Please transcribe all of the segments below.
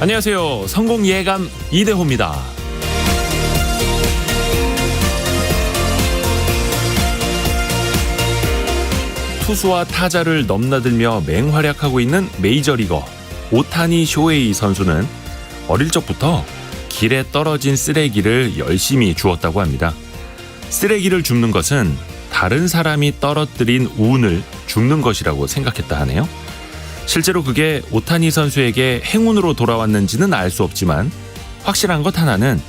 안녕하세요. 성공예감 이대호입니다. 투수와 타자를 넘나들며 맹활약하고 있는 메이저리거 오타니 쇼헤이 선수는 어릴 적부터 길에 떨어진 쓰레기를 열심히 주웠다고 합니다. 쓰레기를 줍는 것은 다른 사람이 떨어뜨린 운을 줍는 것이라고 생각했다 하네요. 실제로 그게 오타니 선수에게 행운으로 돌아왔는지는 알 수 없지만 확실한 것 하나는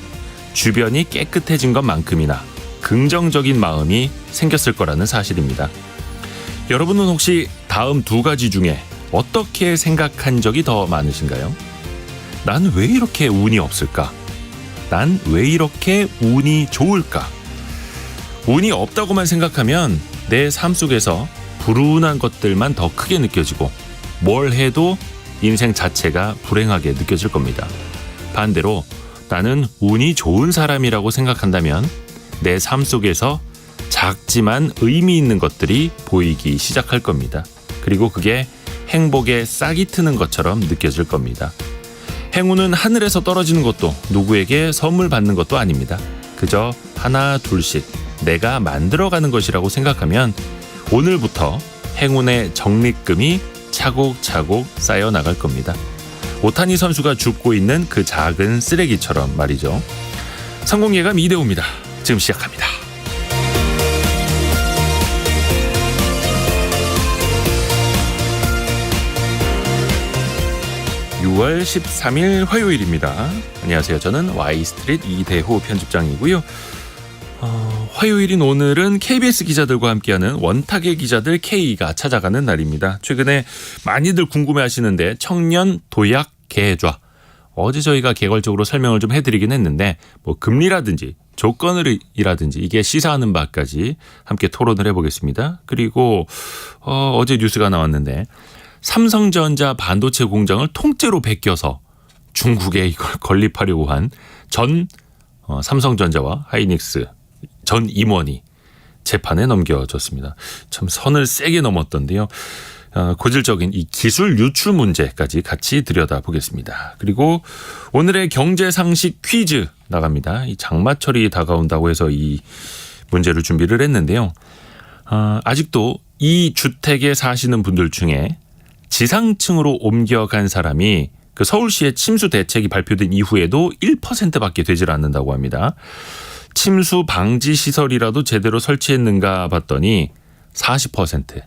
주변이 깨끗해진 것만큼이나 긍정적인 마음이 생겼을 거라는 사실입니다. 여러분은 혹시 다음 두 가지 중에 어떻게 생각한 적이 더 많으신가요? 난 왜 이렇게 운이 없을까? 난 왜 이렇게 운이 좋을까? 운이 없다고만 생각하면 내 삶 속에서 불운한 것들만 더 크게 느껴지고 뭘 해도 인생 자체가 불행하게 느껴질 겁니다. 반대로 나는 운이 좋은 사람이라고 생각한다면 내 삶 속에서 작지만 의미 있는 것들이 보이기 시작할 겁니다. 그리고 그게 행복에 싹이 트는 것처럼 느껴질 겁니다. 행운은 하늘에서 떨어지는 것도 누구에게 선물 받는 것도 아닙니다. 그저 하나 둘씩 내가 만들어가는 것이라고 생각하면 오늘부터 행운의 적립금이 차곡차곡 쌓여 나갈 겁니다. 오타니 선수가 줍고 있는 그 작은 쓰레기처럼 말이죠. 성공예감 이대호입니다. 지금 시작합니다. 6월 13일 화요일입니다. 안녕하세요. 저는 Y스트릿 이대호 편집장이고요. 화요일인 오늘은 KBS 기자들과 함께하는 원탁의 기자들 K가 찾아가는 날입니다. 최근에 많이들 궁금해하시는데 청년 도약 계좌. 어제 저희가 개괄적으로 설명을 좀 해드리긴 했는데 뭐 금리라든지 조건이라든지 이게 시사하는 바까지 함께 토론을 해보겠습니다. 그리고 어제 뉴스가 나왔는데 삼성전자 반도체 공장을 통째로 베껴서 중국에 이걸 건립하려고 한 전 삼성전자와 하이닉스 전 임원이 재판에 넘겨졌습니다. 참 선을 세게 넘었던데요. 고질적인 이 기술 유출 문제까지 같이 들여다보겠습니다. 그리고 오늘의 경제상식 퀴즈 나갑니다. 이 장마철이 다가온다고 해서 이 문제를 준비를 했는데요. 아직도 이 주택에 사시는 분들 중에 지상층으로 옮겨간 사람이 그 서울시의 침수 대책이 발표된 이후에도 1%밖에 되질 않는다고 합니다. 침수 방지 시설이라도 제대로 설치했는가 봤더니 40%,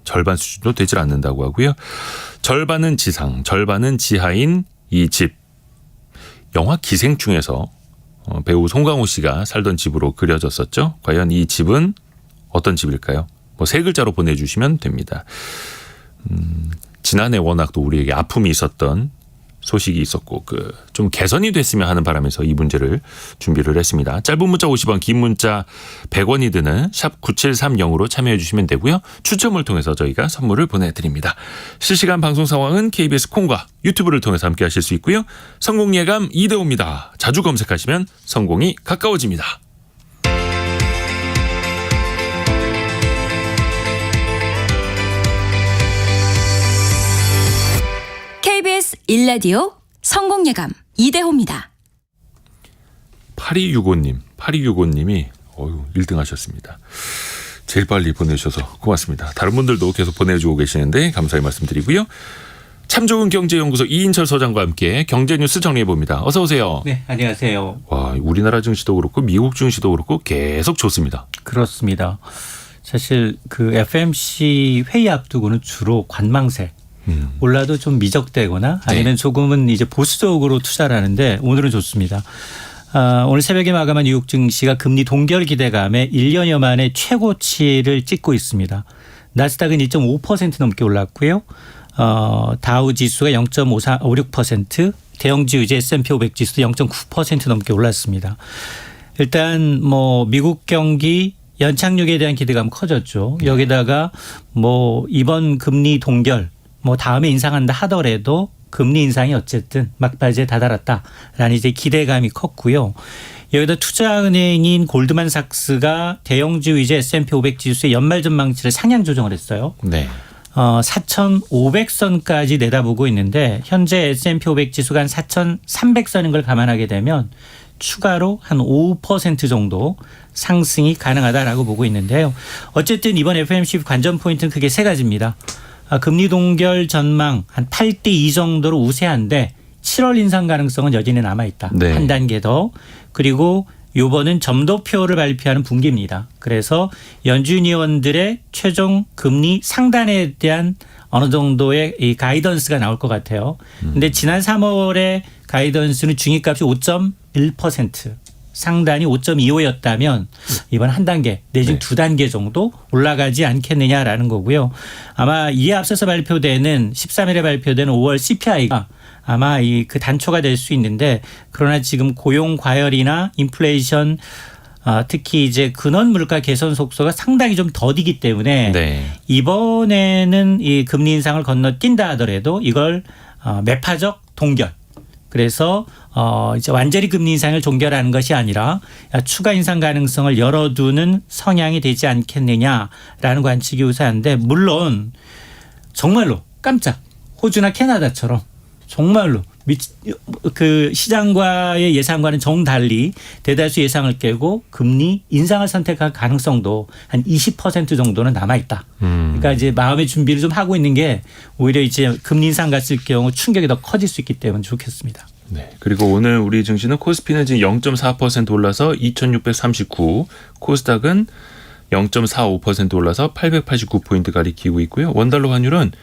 절반 수준도 되질 않는다고 하고요. 절반은 지상, 절반은 지하인 이 집. 영화 기생충에서 배우 송강호 씨가 살던 집으로 그려졌었죠. 과연 이 집은 어떤 집일까요? 뭐 세 글자로 보내주시면 됩니다. 지난해 워낙 또 우리에게 아픔이 있었던 소식이 있었고 좀 개선이 됐으면 하는 바람에서 이 문제를 준비를 했습니다. 짧은 문자 50원, 긴 문자 100원이 드는 샵 9730으로 참여해 주시면 되고요. 추첨을 통해서 저희가 선물을 보내드립니다. 실시간 방송 상황은 KBS 콩과 유튜브를 통해서 함께 하실 수 있고요. 성공예감 이대호입니다. 자주 검색하시면 성공이 가까워집니다. KBS 1라디오 성공예감 이대호입니다. 8265님이 1등 하셨습니다. 제일 빨리 보내주셔서 고맙습니다. 다른 분들도 계속 보내주고 계시는데 감사의 말씀드리고요. 참 좋은 경제연구소 이인철 소장과 함께 경제뉴스 정리해봅니다. 어서 오세요. 네, 안녕하세요. 와, 우리나라 증시도 그렇고 미국 증시도 그렇고 계속 좋습니다. 그렇습니다. 사실 그 FMC 회의 앞두고는 주로 관망세 올라도 좀 미적대거나 아니면 조금은 이제 보수적으로 투자를 하는데 오늘은 좋습니다. 오늘 새벽에 마감한 뉴욕 증시가 금리 동결 기대감에 1년여 만에 최고치를 찍고 있습니다. 나스닥은 2.5% 넘게 올랐고요. 다우 지수가 0.56%, 대형주 유지 S&P 500 지수도 0.9% 넘게 올랐습니다. 일단 뭐 미국 경기 연착륙에 대한 기대감 커졌죠. 여기다가 뭐 이번 금리 동결 뭐 다음에 인상한다 하더라도 금리 인상이 어쨌든 막바지에 다다랐다라는 이제 기대감이 컸고요. 여기다 투자은행인 골드만삭스가 대형주 위주 S&P 500 지수의 연말 전망치를 상향 조정을 했어요. 네. 4,500선까지 내다보고 있는데 현재 S&P 500 지수가 한 4,300선인 걸 감안하게 되면 추가로 한 5% 정도 상승이 가능하다라고 보고 있는데요. 어쨌든 이번 FOMC 관전 포인트는 크게 세 가지입니다. 금리 동결 전망 한 8대 2 정도로 우세한데 7월 인상 가능성은 여전히 남아있다. 네. 한 단계 더. 그리고 요번은 점도표를 발표하는 분기입니다. 그래서 연준 의원들의 최종 금리 상단에 대한 어느 정도의 이 가이던스가 나올 것 같아요. 근데 지난 3월에 가이던스는 중위값이 5.1%, 상단이 5.25였다면 이번 한 단계 내지는 두 단계 정도 올라가지 않겠느냐라는 거고요. 아마 이에 앞서서 발표되는 13일에 발표되는 5월 CPI가 아마 그 단초가 될 수 있는데 그러나 지금 고용 과열이나 인플레이션 특히 이제 근원 물가 개선 속도가 상당히 좀 더디기 때문에 네. 이번에는 이 금리 인상을 건너뛴다 하더라도 이걸 매파적 동결. 그래서 이제 완전히 금리 인상을 종결하는 것이 아니라 추가 인상 가능성을 열어두는 성향이 되지 않겠느냐라는 관측이 우세한데 물론 정말로 깜짝 호주나 캐나다처럼 정말로 그 시장과의 예상과는 정달리 대다수 예상을 깨고 금리 인상을 선택할 가능성도 한 20% 정도는 남아있다. 그러니까 이제 마음의 준비를 좀 하고 있는 게 오히려 이제 금리 인상 갔을 경우 충격이 더 커질 수 있기 때문에 좋겠습니다. 네. 그리고 오늘 우리 증시는 코스피는 지금 0.4% 올라서 2,639, 코스닥은 0.45% 올라서 889포인트 가리키고 있고요. 원달러 환율은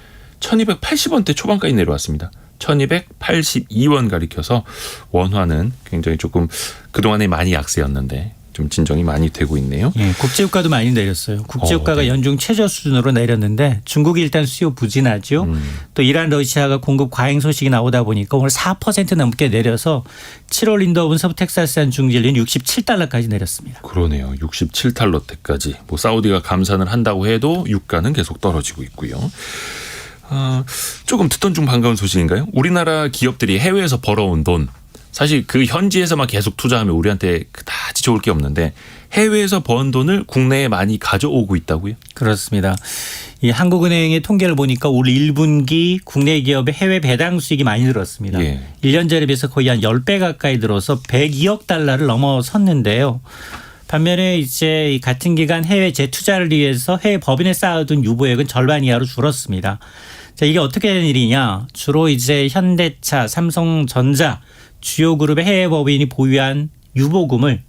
1,280원대 초반까지 내려왔습니다. 1,282원 가리켜서 원화는 굉장히 조금 그동안에 많이 약세였는데 좀 진정이 많이 되고 있네요. 예, 국제유가도 많이 내렸어요. 국제유가가 네. 연중 최저 수준으로 내렸는데 중국이 일단 수요 부진하죠. 또 이란 러시아가 공급 과잉 소식이 나오다 보니까 오늘 4% 넘게 내려서 7월 인도 분서부 텍사스산 중진리는 67달러까지 내렸습니다. 그러네요. 67달러대까지. 뭐 사우디가 감산을 한다고 해도 유가는 계속 떨어지고 있고요. 조금 듣던 중 반가운 소식인가요? 우리나라 기업들이 해외에서 벌어온 돈 사실 그 현지에서만 계속 투자하면 우리한테 그다지 좋을 게 없는데 해외에서 번 돈을 국내에 많이 가져오고 있다고요? 그렇습니다. 이 한국은행의 통계를 보니까 올 1분기 국내 기업의 해외 배당 수익이 많이 늘었습니다. 예. 1년 전에 비해서 거의 한 10배 가까이 들어서 102억 달러를 넘어섰는데요. 반면에 이제 같은 기간 해외 재투자를 위해서 해외 법인에 쌓아둔 유보액은 절반 이하로 줄었습니다. 자, 이게 어떻게 된 일이냐? 주로 이제 현대차, 삼성전자 주요 그룹의 해외 법인이 보유한 유보금을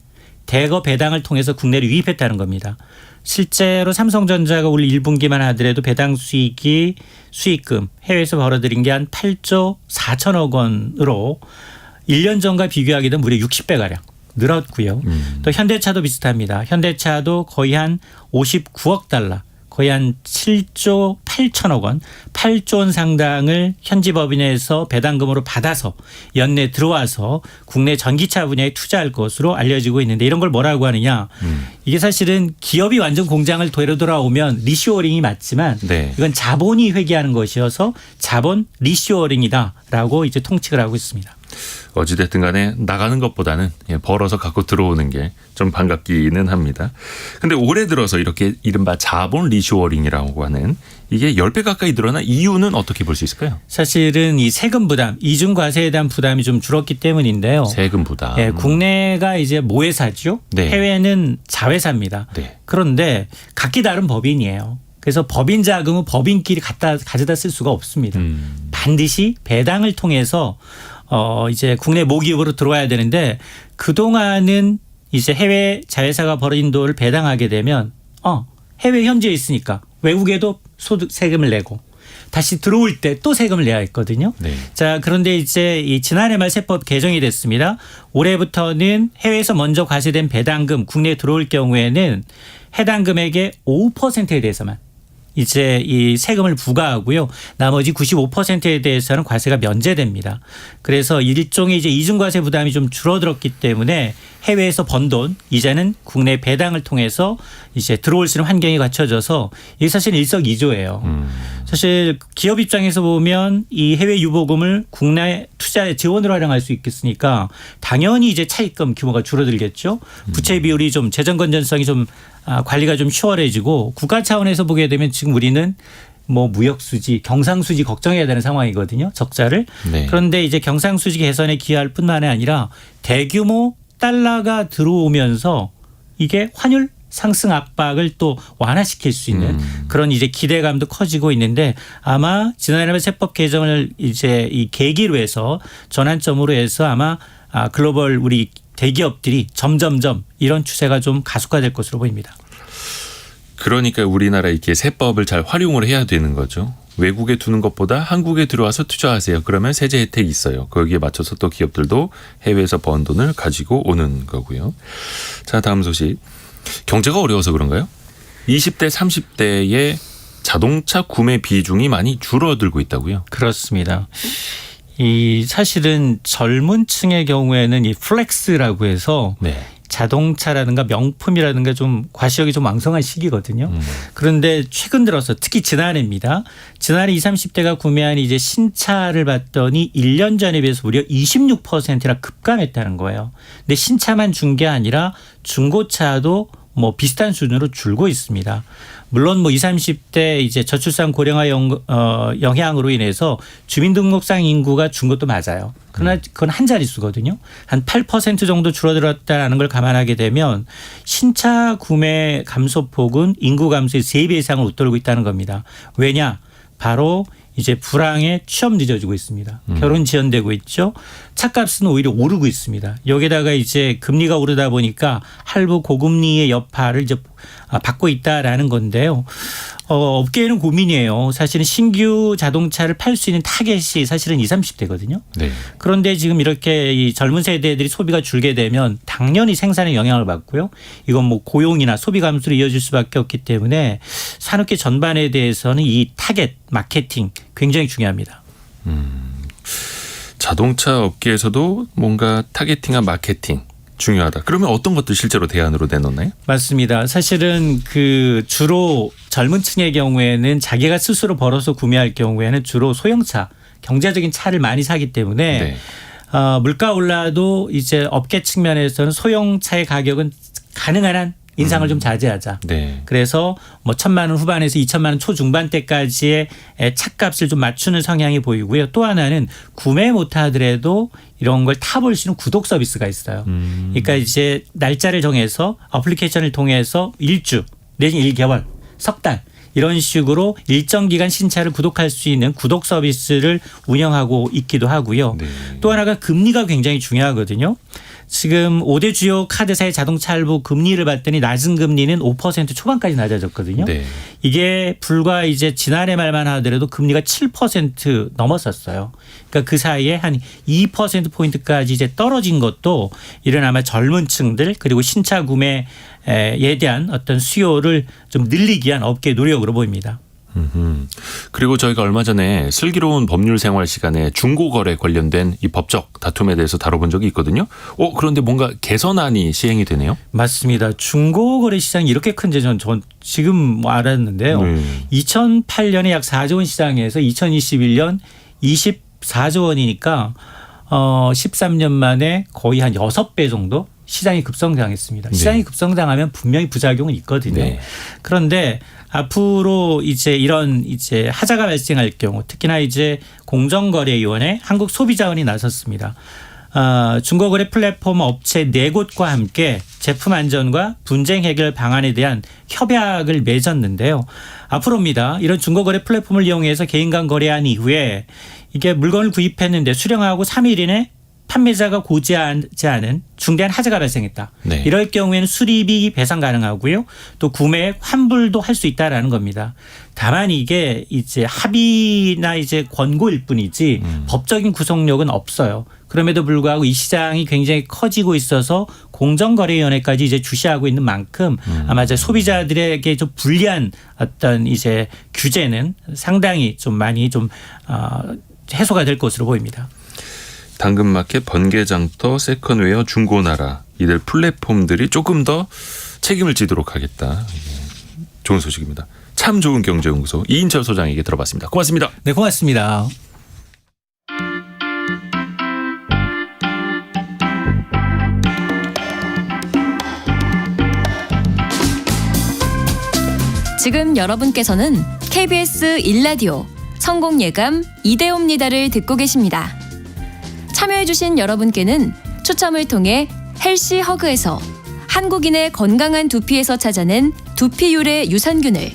대거 배당을 통해서 국내로 유입했다는 겁니다. 실제로 삼성전자가 올 1분기만 하더라도 배당 수익금 해외에서 벌어들인 게 한 8조 4천억 원으로 1년 전과 비교하게 되면 무려 60배가량 늘었고요. 또 현대차도 비슷합니다. 현대차도 거의 한 59억 달러. 거의 한 7조 8천억 원, 8조 원 상당을 현지 법인에서 배당금으로 받아서 연내 들어와서 국내 전기차 분야에 투자할 것으로 알려지고 있는데 이런 걸 뭐라고 하느냐. 이게 사실은 기업이 완전 공장을 되돌아오면 리쇼어링이 맞지만 네. 이건 자본이 회귀하는 것이어서 자본 리쇼어링이다라고 이제 통칭을 하고 있습니다. 어찌됐든 간에 나가는 것보다는 벌어서 갖고 들어오는 게 좀 반갑기는 합니다. 근데 올해 들어서 이렇게 이른바 자본 리쇼어링이라고 하는 이게 10배 가까이 늘어난 이유는 어떻게 볼 수 있을까요? 사실은 이 세금 부담, 이중 과세에 대한 부담이 좀 줄었기 때문인데요. 세금 부담. 네, 국내가 이제 모회사죠. 네. 해외는 자회사입니다. 네. 그런데 각기 다른 법인이에요. 그래서 법인 자금은 법인끼리 가져다 쓸 수가 없습니다. 반드시 배당을 통해서 이제 국내 모기업으로 들어와야 되는데 그동안은 이제 해외 자회사가 벌어진 돈을 배당하게 되면 해외 현지에 있으니까 외국에도 소득 세금을 내고 다시 들어올 때 또 세금을 내야 했거든요. 네. 자, 그런데 이제 이 지난해 말 세법 개정이 됐습니다. 올해부터는 해외에서 먼저 과세된 배당금 국내에 들어올 경우에는 해당 금액의 5%에 대해서만 이제 이 세금을 부과하고요. 나머지 95%에 대해서는 과세가 면제됩니다. 그래서 일종의 이제 이중과세 부담이 좀 줄어들었기 때문에 해외에서 번 돈 이제는 국내 배당을 통해서 이제 들어올 수 있는 환경이 갖춰져서 이게 사실 일석이조예요. 사실 기업 입장에서 보면 이 해외 유보금을 국내 투자에 지원으로 활용할 수 있겠으니까 당연히 이제 차입금 규모가 줄어들겠죠. 부채 비율이 좀 재정 건전성이 좀 관리가 좀 수월해지고 국가 차원에서 보게 되면 지금 우리는 뭐 무역수지, 경상수지 걱정해야 되는 상황이거든요. 적자를. 네. 그런데 이제 경상수지 개선에 기여할 뿐만 아니라 대규모 달러가 들어오면서 이게 환율 상승 압박을 또 완화시킬 수 있는 그런 이제 기대감도 커지고 있는데 아마 지난해 세법 개정을 이제 이 계기로 해서 전환점으로 해서 아마 글로벌 우리 대기업들이 점점점 이런 추세가 좀 가속화될 것으로 보입니다. 그러니까 우리나라 이렇게 세법을 잘 활용을 해야 되는 거죠. 외국에 두는 것보다 한국에 들어와서 투자하세요. 그러면 세제 혜택이 있어요. 거기에 맞춰서 또 기업들도 해외에서 번 돈을 가지고 오는 거고요. 자, 다음 소식. 경제가 어려워서 그런가요? 20대, 30대의 자동차 구매 비중이 많이 줄어들고 있다고요? 그렇습니다. 이 사실은 젊은 층의 경우에는 이 플렉스라고 해서 네. 자동차라든가 명품이라든가 좀 과시욕이 좀 왕성한 시기거든요. 그런데 최근 들어서 특히 지난해입니다. 지난해 20, 30대가 구매한 이제 신차를 봤더니 1년 전에 비해서 무려 26%나 급감했다는 거예요. 근데 신차만 준 게 아니라 중고차도 뭐 비슷한 수준으로 줄고 있습니다. 물론 뭐 20, 30대 이제 저출산 고령화 영향으로 인해서 주민등록상 인구가 준 것도 맞아요. 그러나 그건 한 자릿수거든요. 한 8% 정도 줄어들었다는 걸 감안하게 되면 신차 구매 감소폭은 인구 감소의 3배 이상을 웃돌고 있다는 겁니다. 왜냐? 바로 이제 불황에 취업 늦어지고 있습니다. 결혼 지연되고 있죠. 차값은 오히려 오르고 있습니다. 여기다가 이제 금리가 오르다 보니까 할부 고금리의 여파를 이제 받고 있다라는 건데요. 업계에는 고민이에요. 사실은 신규 자동차를 팔 수 있는 타겟이 사실은 20, 30대거든요. 네. 그런데 지금 이렇게 이 젊은 세대들이 소비가 줄게 되면 당연히 생산에 영향을 받고요. 이건 뭐 고용이나 소비 감소로 이어질 수밖에 없기 때문에 산업계 전반에 대해서는 이 타겟 마케팅 굉장히 중요합니다. 자동차 업계에서도 뭔가 타겟팅한 마케팅 중요하다. 그러면 어떤 것들 실제로 대안으로 내놓나요? 맞습니다. 사실은 그 주로 젊은 층의 경우에는 자기가 스스로 벌어서 구매할 경우에는 주로 소형차, 경제적인 차를 많이 사기 때문에 네. 물가 올라도 이제 업계 측면에서는 소형차의 가격은 가능한 한 인상을 좀 자제하자. 네. 그래서 뭐 1,000만 원 후반에서 2,000만 원 초중반대까지의 차값을 좀 맞추는 성향이 보이고요. 또 하나는 구매 못하더라도 이런 걸 타볼 수 있는 구독 서비스가 있어요. 그러니까 이제 날짜를 정해서 어플리케이션을 통해서 1주 내지 1개월, 석 달 이런 식으로 일정 기간 신차를 구독할 수 있는 구독 서비스를 운영하고 있기도 하고요. 네. 또 하나가 금리가 굉장히 중요하거든요. 지금 5대 주요 카드사의 자동차 할부 금리를 봤더니 낮은 금리는 5% 초반까지 낮아졌거든요. 네. 이게 불과 이제 지난해 말만 하더라도 금리가 7% 넘었었어요. 그러니까 그 사이에 한 2%포인트까지 이제 떨어진 것도 이런 아마 젊은 층들 그리고 신차 구매에 대한 어떤 수요를 좀 늘리기 위한 업계의 노력으로 보입니다. 그리고 저희가 얼마 전에 슬기로운 법률 생활 시간에 중고거래 관련된 이 법적 다툼에 대해서 다뤄본 적이 있거든요. 그런데 뭔가 개선안이 시행이 되네요. 맞습니다. 중고거래 시장이 이렇게 큰지 전 지금 알았는데요. 2008년에 약 4조 원 시장에서 2021년 24조 원이니까 13년 만에 거의 한 6배 정도 시장이 급성장했습니다. 시장이 급성장하면 분명히 부작용은 있거든요. 네. 그런데 앞으로 이제 이런 이제 하자가 발생할 경우 특히나 이제 공정거래위원회 한국소비자원이 나섰습니다. 중고거래 플랫폼 업체 4곳과 함께 제품 안전과 분쟁 해결 방안에 대한 협약을 맺었는데요. 앞으로입니다. 이런 중고거래 플랫폼을 이용해서 개인 간 거래한 이후에 이게 물건을 구입했는데 수령하고 3일 이내 판매자가 고지하지 않은 중대한 하자가 발생했다. 네. 이럴 경우에는 수리비 배상 가능하고요. 또 구매액 환불도 할 수 있다라는 겁니다. 다만 이게 이제 합의나 이제 권고일 뿐이지 법적인 구속력은 없어요. 그럼에도 불구하고 이 시장이 굉장히 커지고 있어서 공정거래위원회까지 이제 주시하고 있는 만큼 아마 이제 소비자들에게 좀 불리한 어떤 이제 규제는 상당히 좀 많이 좀 해소가 될 것으로 보입니다. 당근마켓, 번개장터, 세컨웨어, 중고나라 이들 플랫폼들이 조금 더 책임을 지도록 하겠다. 좋은 소식입니다. 참 좋은 경제연구소 이인철 소장에게 들어봤습니다. 고맙습니다. 네, 고맙습니다. 지금 여러분께서는 KBS 일라디오 성공예감 이대호입니다를 듣고 계십니다. 참여해주신 여러분께는 추첨을 통해 헬시 허그에서 한국인의 건강한 두피에서 찾아낸 두피 유래 유산균을,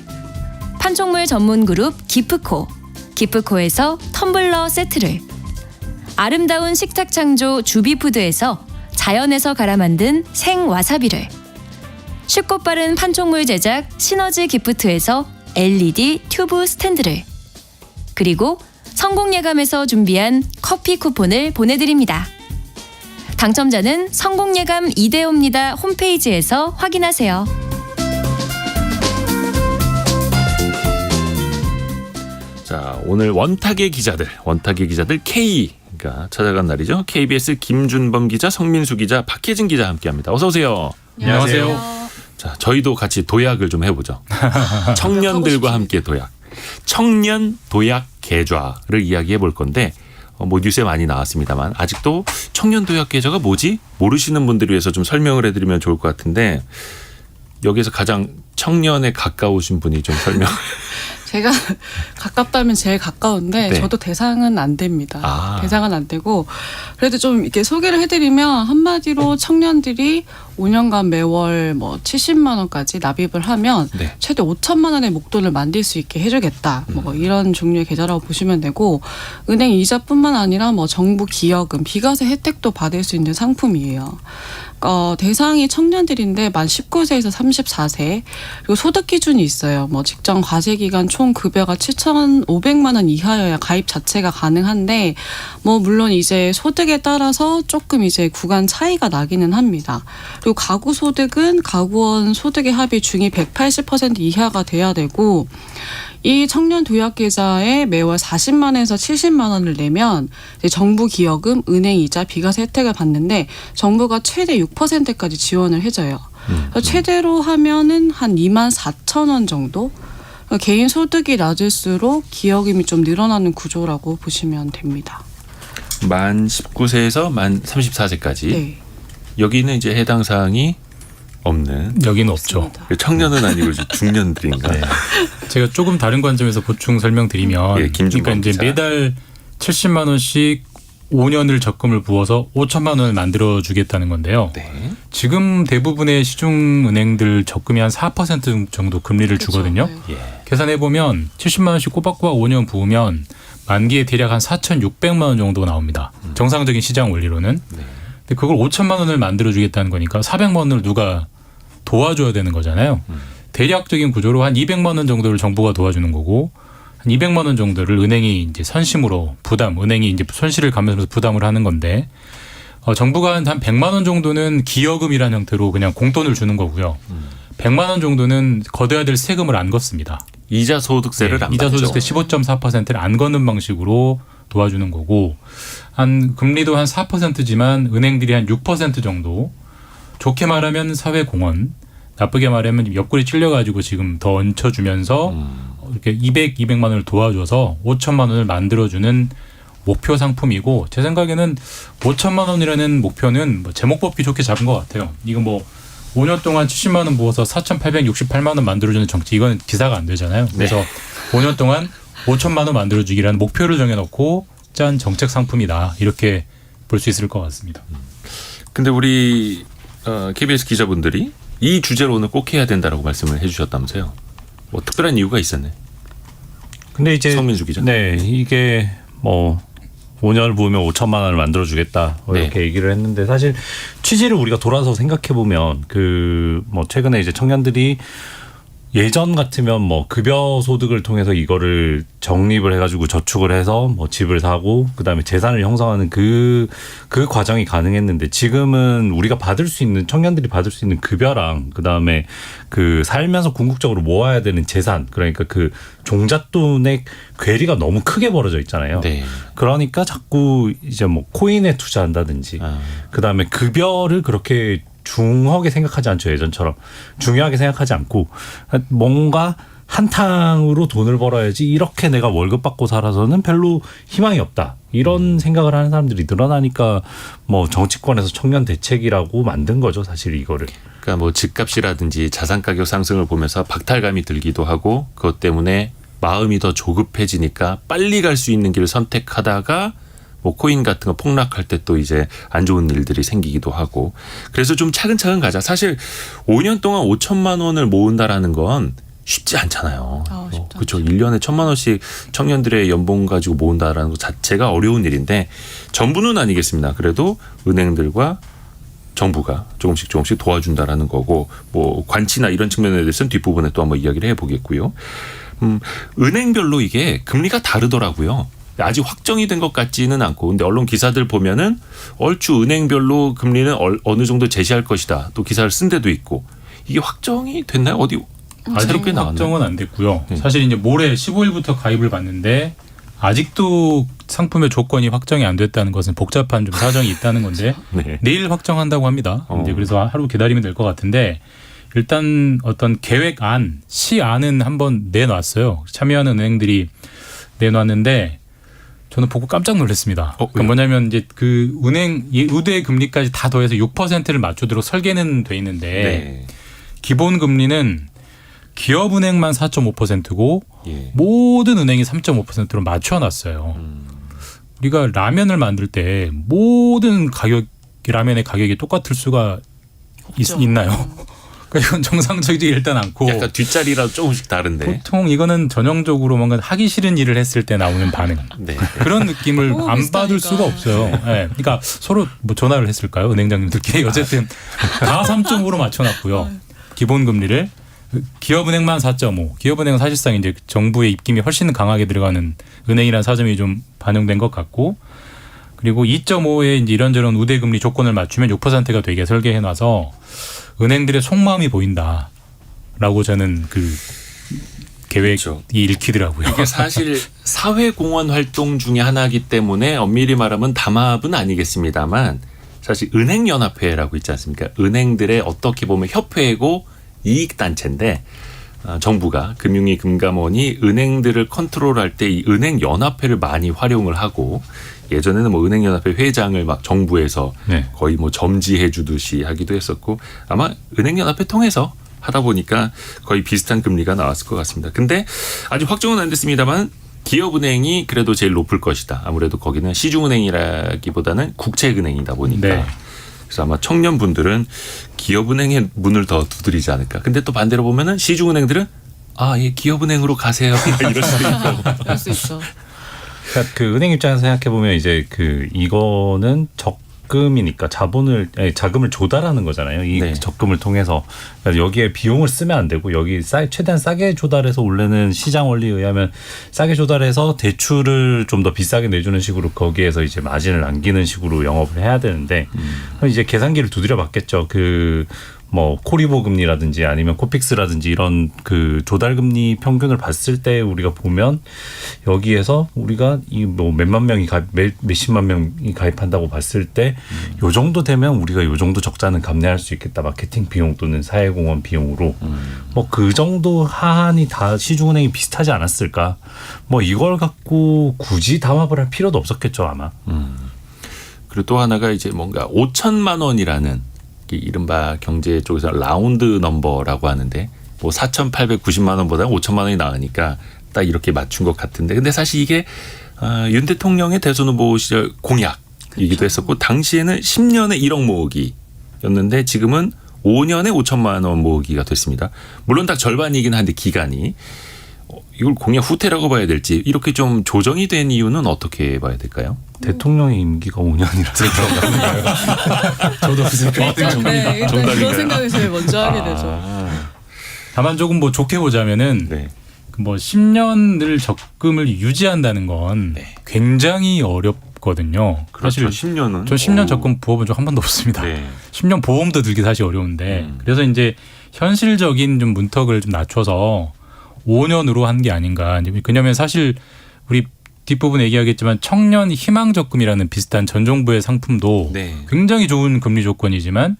판촉물 전문 그룹 기프코에서 텀블러 세트를, 아름다운 식탁 창조 주비푸드에서 자연에서 갈아 만든 생와사비를, 쉽고 빠른 판촉물 제작 시너지 기프트에서 LED 튜브 스탠드를, 그리고 성공예감에서 준비한 커피 쿠폰을 보내드립니다. 당첨자는 성공예감 이대호입니다 홈페이지에서 확인하세요. 자, 오늘 원탁의 기자들 K가 찾아간 날이죠. KBS 김준범 기자, 성민수 기자, 박혜진 기자 함께합니다. 어서 오세요. 안녕하세요. 자, 저희도 같이 도약을 좀 해보죠. 청년들과 함께 도약. 청년 도약 계좌를 이야기해 볼 건데, 뭐 뉴스에 많이 나왔습니다만 아직도 청년 도약 계좌가 뭐지? 모르시는 분들을 위해서 좀 설명을 해드리면 좋을 것 같은데, 여기서 가장 청년에 가까우신 분이 좀 설명. 제가 가깝다면 제일 가까운데 네. 저도 대상은 안 됩니다. 아. 대상은 안 되고, 그래도 좀 이렇게 소개를 해드리면 한마디로 청년들이 5년간 매월 뭐 70만 원까지 납입을 하면 네. 최대 5천만 원의 목돈을 만들 수 있게 해주겠다. 뭐 이런 종류의 계좌라고 보시면 되고, 은행 이자뿐만 아니라 뭐 정부 기여금, 비과세 혜택도 받을 수 있는 상품이에요. 대상이 청년들인데 만 19세에서 34세, 그리고 소득 기준이 있어요. 뭐 직장 과세 기간 총 급여가 7,500만 원 이하여야 가입 자체가 가능한데, 뭐 물론 이제 소득에 따라서 조금 이제 구간 차이가 나기는 합니다. 그리고 가구 소득은 가구원 소득의 합이 중위 180% 이하가 돼야 되고, 이 청년 도약 계좌에 매월 40만 원에서 70만 원을 내면 이제 정부 기여금, 은행 이자, 비과세 혜택을 받는데 정부가 최대 6%까지 지원을 해줘요. 그래서 최대로 하면은 한 2만 4천 원 정도. 그러니까 개인 소득이 낮을수록 기여금이 좀 늘어나는 구조라고 보시면 됩니다. 만 19세에서 만 34세까지. 네. 여기는 이제 해당 사항이 없는. 여기는 없죠. 맞습니다. 청년은 아니고 중년들인가. 네. 제가 조금 다른 관점에서 보충 설명드리면, 예, 김준범 그러니까 이제 기자. 매달 70만 원씩 5년을 적금을 부어서 5천만 원을 만들어 주겠다는 건데요. 네. 지금 대부분의 시중 은행들 적금이 한 4% 정도 금리를 그렇죠. 주거든요. 네. 예. 계산해 보면 70만 원씩 꼬박꼬박 5년 부으면 만기에 대략 한 4,600만 원 정도 나옵니다. 정상적인 시장 원리로는. 네. 근데 그걸 5천만 원을 만들어 주겠다는 거니까 400만 원을 누가 도와줘야 되는 거잖아요. 대략적인 구조로 한 200만 원 정도를 정부가 도와주는 거고, 한 200만 원 정도를 은행이 이제 선심으로 은행이 이제 손실을 감면서 부담을 하는 건데, 정부가 한 100만 원 정도는 기여금이라는 형태로 그냥 공돈을 주는 거고요. 100만 원 정도는 걷어야 될 세금을 안 걷습니다. 이자 소득세를 안 이자 받죠. 소득세 15.4%를 안 걷는 방식으로 도와주는 거고, 한 금리도 한 4%지만 은행들이 한 6% 정도, 좋게 말하면 사회공헌, 나쁘게 말하면 옆구리 찔려가지고 지금 더 얹혀주면서 이렇게 200만 원을 도와줘서 5천만 원을 만들어주는 목표 상품이고, 제 생각에는 5천만 원이라는 목표는 뭐 제목 뽑기 좋게 잡은 것 같아요. 이거 뭐 5년 동안 70만 원 모아서 4,868만 원 만들어주는 정치, 이건 기사가 안 되잖아요. 그래서 5년 동안 5천만 원 만들어주기라는 목표를 정해놓고 짠 정책 상품이다, 이렇게 볼 수 있을 것 같습니다. 근데 우리 KBS 기자분들이 이 주제로 오늘 꼭 해야 된다라고 말씀을 해주셨다면서요. 뭐 특별한 이유가 있었네. 근데 이제 성민수 기자. 네, 이게 뭐 5년을 부으면 5천만 원을 만들어 주겠다 이렇게 네. 얘기를 했는데, 사실 취지를 우리가 돌아서 생각해 보면 그 뭐 최근에 이제 청년들이 예전 같으면 뭐 급여 소득을 통해서 이거를 적립을 해가지고 저축을 해서 뭐 집을 사고 그다음에 재산을 형성하는 그 과정이 가능했는데, 지금은 우리가 받을 수 있는, 청년들이 받을 수 있는 급여랑 그다음에 그 살면서 궁극적으로 모아야 되는 재산, 그러니까 그 종잣돈의 괴리가 너무 크게 벌어져 있잖아요. 네. 그러니까 자꾸 이제 뭐 코인에 투자한다든지 그다음에 급여를 그렇게 중하게 생각하지 않죠. 예전처럼 중요하게 생각하지 않고 뭔가 한탕으로 돈을 벌어야지 이렇게 내가 월급 받고 살아서는 별로 희망이 없다. 이런 생각을 하는 사람들이 늘어나니까 뭐 정치권에서 청년 대책이라고 만든 거죠. 사실 이거를. 그러니까 뭐 집값이라든지 자산 가격 상승을 보면서 박탈감이 들기도 하고 그것 때문에 마음이 더 조급해지니까 빨리 갈 수 있는 길을 선택하다가 뭐 코인 같은 거 폭락할 때 또 이제 안 좋은 일들이 생기기도 하고 그래서 좀 차근차근 가자. 사실 5년 동안 5천만 원을 모은다라는 건 쉽지 않잖아요. 쉽지 그렇죠. 1년에 1,000만 원씩 청년들의 연봉 가지고 모은다라는 것 자체가 어려운 일인데 전부는 아니겠습니다. 그래도 은행들과 정부가 조금씩 도와준다라는 거고 뭐 관치나 이런 측면에 대해서는 뒷부분에 또 한번 이야기를 해보겠고요. 은행별로 이게 금리가 다르더라고요. 아직 확정이 된 것 같지는 않고 근데 언론 기사들 보면은 얼추 은행별로 금리는 어느 정도 제시할 것이다. 또 기사를 쓴 데도 있고 이게 확정이 됐나요? 어디 아직 새롭게 나왔나요? 확정은 안 됐고요. 네. 사실 이제 모레 15일부터 가입을 받는데 아직도 상품의 조건이 확정이 안 됐다는 것은 복잡한 좀 사정이 있다는 건데 네. 내일 확정한다고 합니다. 이제 그래서 하루 기다리면 될 것 같은데 일단 어떤 계획안, 시안은 한번 내놨어요. 참여하는 은행들이 내놨는데 저는 보고 깜짝 놀랐습니다. 그러니까 뭐냐면 이제 그 은행 우대 금리까지 다 더해서 6%를 맞추도록 설계는 돼 있는데 네. 기본 금리는 기업은행만 4.5%고 예. 모든 은행이 3.5%로 맞춰놨어요. 우리가 라면을 만들 때 모든 라면의 가격이 똑같을 수가 있나요? 그러니까 이건 정상적이지 일단 않고 약간 뒷자리라도 조금씩 다른데. 보통 이거는 전형적으로 뭔가 하기 싫은 일을 했을 때 나오는 반응. 네. 그런 느낌을 너무 안 비슷하니까. 받을 수가 없어요. 네. 그러니까 서로 뭐 전화를 했을까요? 은행장님들끼리 어쨌든 다 3.5로 맞춰놨고요. 기본 금리를 기업은행만 4.5. 기업은행은 사실상 이제 정부의 입김이 훨씬 강하게 들어가는 은행이라는 사정이 좀 반영된 것 같고, 그리고 2.5에 이제 이런저런 우대금리 조건을 맞추면 6%가 되게 설계해놔서 은행들의 속마음이 보인다라고 저는 그 계획이 그렇죠. 읽히더라고요. 이게 사실 사회공헌 활동 중에 하나이기 때문에 엄밀히 말하면 담합은 아니겠습니다만 사실 은행연합회라고 있지 않습니까? 은행들의 어떻게 보면 협회고 이익단체인데 정부가 금융위 금감원이 은행들을 컨트롤할 때 이 은행연합회를 많이 활용을 하고 예전에는 뭐 은행연합회 회장을 막 정부에서 네. 거의 뭐 점지해 주듯이 하기도 했었고 아마 은행연합회 통해서 하다 보니까 거의 비슷한 금리가 나왔을 것 같습니다. 근데 아직 확정은 안 됐습니다만 기업은행이 그래도 제일 높을 것이다. 아무래도 거기는 시중은행이라기보다는 국책은행이다 보니까. 네. 그래서 아마 청년분들은 기업은행의 문을 더 두드리지 않을까. 근데 또 반대로 보면은 시중은행들은 예, 기업은행으로 가세요. 이럴 수도 있고. 그럴 수 있어. 그러니까 그 은행 입장에서 생각해 보면 이제 그 이거는 적금이니까 자금을 조달하는 거잖아요. 이 네. 적금을 통해서 그러니까 여기에 비용을 쓰면 안 되고 여기 최대한 싸게 조달해서 원래는 시장 원리에 의하면 싸게 조달해서 대출을 좀 더 비싸게 내주는 식으로 거기에서 이제 마진을 남기는 식으로 영업을 해야 되는데 그럼 이제 계산기를 두드려 봤겠죠. 그 뭐 코리보 금리라든지 아니면 코픽스라든지 이런 그 조달 금리 평균을 봤을 때 우리가 보면 여기에서 우리가 이 뭐 몇만 명이 몇십만 명이 가입한다고 봤을 때 요 정도 되면 우리가 요 정도 적자는 감내할 수 있겠다. 마케팅 비용 또는 사회공헌 비용으로 뭐 그 정도 하한이 다 시중은행이 비슷하지 않았을까. 뭐 이걸 갖고 굳이 담합을 할 필요도 없었겠죠 아마. 그리고 또 하나가 이제 뭔가 5천만 원이라는 이른바 경제 쪽에서 라운드 넘버라고 하는데 뭐 4,890만 원보다 5천만 원이 나으니까 딱 이렇게 맞춘 것 같은데 근데 사실 이게 윤 대통령의 대선 후보 시절 공약이기도 했었고 당시에는 10년에 1억 모으기였는데 지금은 5년에 5천만 원 모으기가 됐습니다. 물론 딱 절반이긴 한데 기간이 이걸 공약 후퇴라고 봐야 될지 이렇게 좀 조정이 된 이유는 어떻게 봐야 될까요? 대통령의 임기가 5년이라서 저도 그 생각 네, 일단 그런 생각을 제일 먼저 하게 되죠. 다만 조금 뭐 좋게 보자면은 네. 뭐 10년을 적금을 유지한다는 건 네. 굉장히 어렵거든요. 그렇죠. 사실 10년은. 전 10년 적금 부어본 적 한 번도 없습니다. 네. 10년 보험도 들기 사실 어려운데 그래서 이제 현실적인 좀 문턱을 좀 낮춰서 5년으로 한 게 아닌가. 왜냐하면 사실 우리 뒷부분 얘기하겠지만 청년 희망 적금이라는 비슷한 전 정부의 상품도 네. 굉장히 좋은 금리 조건이지만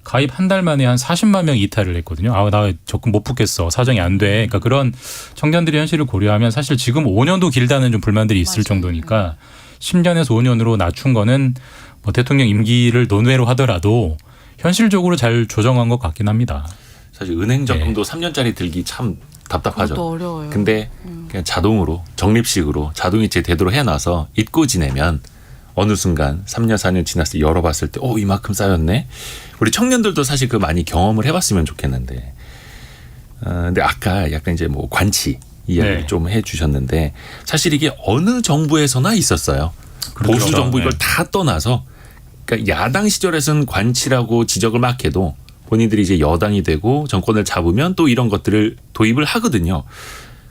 가입 한 달 만에 한 40만 명 이탈을 했거든요. 아, 나 적금 못 붙겠어. 사정이 안 돼. 그러니까 그런 청년들의 현실을 고려하면 사실 지금 5년도 길다는 좀 불만들이 있을 맞아요. 정도니까 10년에서 5년으로 낮춘 거는 뭐 대통령 임기를 논외로 하더라도 현실적으로 잘 조정한 것 같긴 합니다. 사실 은행 적금도 3년짜리 들기 참 답답하죠. 그것도 어려워요. 근데 그냥 자동으로 적립식으로 자동이체 되도록 해놔서 잊고 지내면 어느 순간 3년 4년 지났을 때 열어봤을 때 이만큼 쌓였네. 우리 청년들도 사실 그 많이 경험을 해봤으면 좋겠는데. 근데 아까 약간 이제 뭐 관치 이야기를 네. 좀 해주셨는데 사실 이게 어느 정부에서나 있었어요. 그렇죠. 보수 정부 이걸 네. 다 떠나서 그러니까 야당 시절에서는 관치라고 지적을 막 해도 본인들이 이제 여당이 되고 정권을 잡으면 또 이런 것들을 도입을 하거든요.